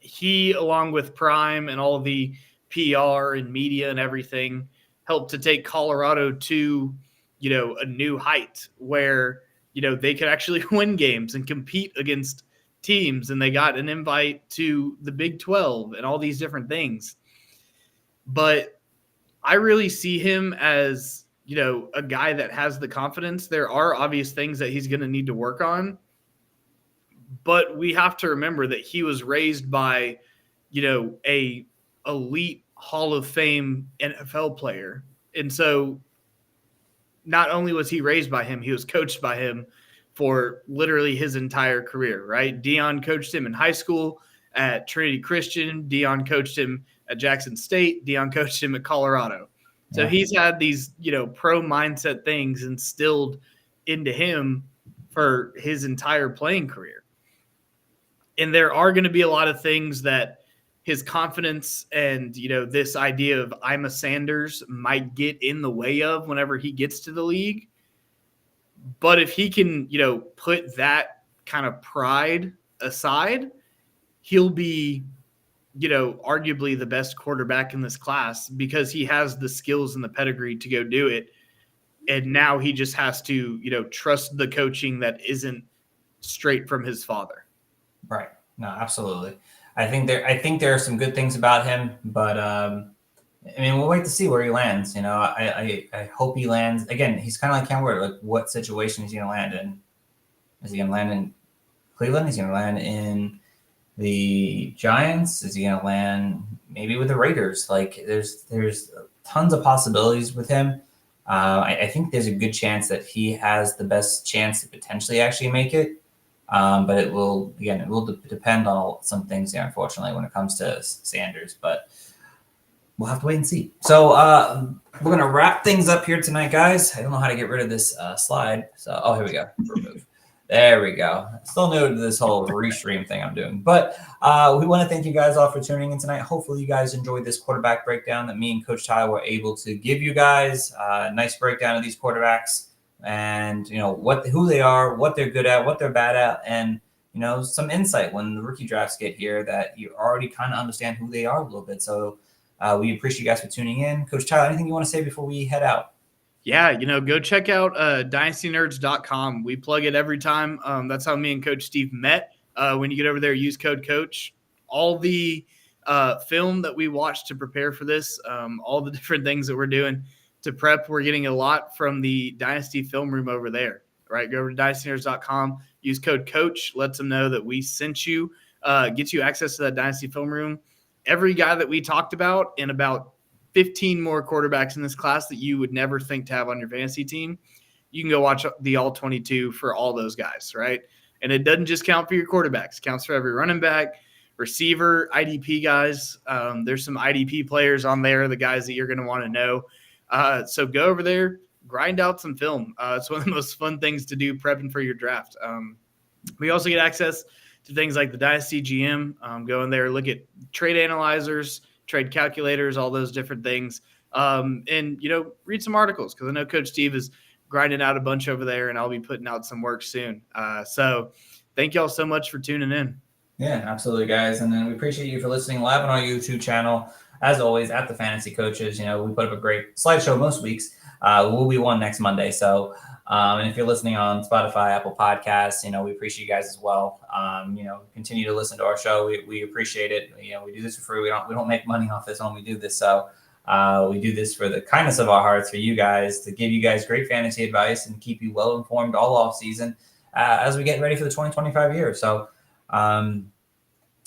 he, along with Prime and all the PR and media and everything, helped to take Colorado to, a new height where, they could actually win games and compete against teams. And they got an invite to the Big 12 and all these different things. But I really see him as, a guy that has the confidence. There are obvious things that he's going to need to work on. But we have to remember that he was raised by, a elite Hall of Fame NFL player. And so not only was he raised by him, he was coached by him for literally his entire career, right? Deion coached him in high school at Trinity Christian. Deion coached him at Jackson State. Deion coached him at Colorado. So he's had these, pro mindset things instilled into him for his entire playing career. And there are going to be a lot of things that his confidence and, this idea of I'm a Sanders might get in the way of whenever he gets to the league. But if he can, put that kind of pride aside, he'll be, arguably the best quarterback in this class because he has the skills and the pedigree to go do it. And now he just has to, trust the coaching that isn't straight from his father. Right. No, absolutely. I think there are some good things about him, but we'll wait to see where he lands. I hope he lands. Again, he's kind of like Cam Ward. Like, what situation is he going to land in? Is he going to land in Cleveland? Is he going to land in the Giants? Is he going to land maybe with the Raiders? Like, there's tons of possibilities with him. I think there's a good chance that he has the best chance to potentially actually make it. But it will depend on some things, unfortunately, when it comes to Sanders. But we'll have to wait and see. So we're going to wrap things up here tonight, guys. I don't know how to get rid of this slide. So, here we go. Remove. There we go. Still new to this whole restream thing I'm doing. But we want to thank you guys all for tuning in tonight. Hopefully you guys enjoyed this quarterback breakdown that me and Coach Tyler were able to give you guys. A nice breakdown of these quarterbacks and, who they are, what they're good at, what they're bad at, and, some insight when the rookie drafts get here that you already kind of understand who they are a little bit. So we appreciate you guys for tuning in. Coach Tyler, anything you want to say before we head out? Yeah, go check out dynastynerds.com. We plug it every time. That's how me and Coach Steve met. When you get over there, use code COACH. All the film that we watched to prepare for this, all the different things that we're doing to prep, we're getting a lot from the Dynasty Film Room over there. Right? Go over to dynastynerds.com. Use code COACH. Lets them know that we sent you. Gets you access to that Dynasty Film Room. Every guy that we talked about and about 15 more quarterbacks in this class that you would never think to have on your fantasy team, you can go watch the all 22 for all those guys, right? And it doesn't just count for your quarterbacks. It counts for every running back, receiver, IDP guys. There's some IDP players on there, the guys that you're going to want to know. So go over there, grind out some film. It's one of the most fun things to do prepping for your draft. We also get access to things like the Dynasty GM. Go in there, look at trade analyzers, trade calculators, all those different things. And, read some articles because I know Coach Steve is grinding out a bunch over there and I'll be putting out some work soon. So thank y'all so much for tuning in. Yeah, absolutely, guys. And then we appreciate you for listening live on our YouTube channel. As always, at the Fantasy Coaches, we put up a great slideshow most weeks. We'll be one next Monday. So, and if you're listening on Spotify, Apple Podcasts, we appreciate you guys as well. Continue to listen to our show. We appreciate it. We do this for free. We don't make money off this when we do this. So we do this for the kindness of our hearts for you guys, to give you guys great fantasy advice and keep you well informed all off season as we get ready for the 2025 year. So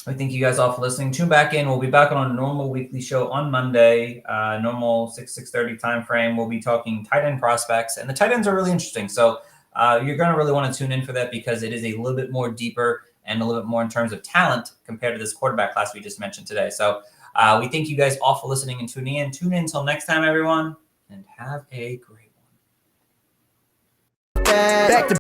I thank you guys all for listening. Tune back in. We'll be back on a normal weekly show on Monday, normal 6:30 time frame. We'll be talking tight end prospects, and the tight ends are really interesting. So you're going to really want to tune in for that because it is a little bit more deeper and a little bit more in terms of talent compared to this quarterback class we just mentioned today. So we thank you guys all for listening and tuning in. Tune in until next time, everyone, and have a great one. Back to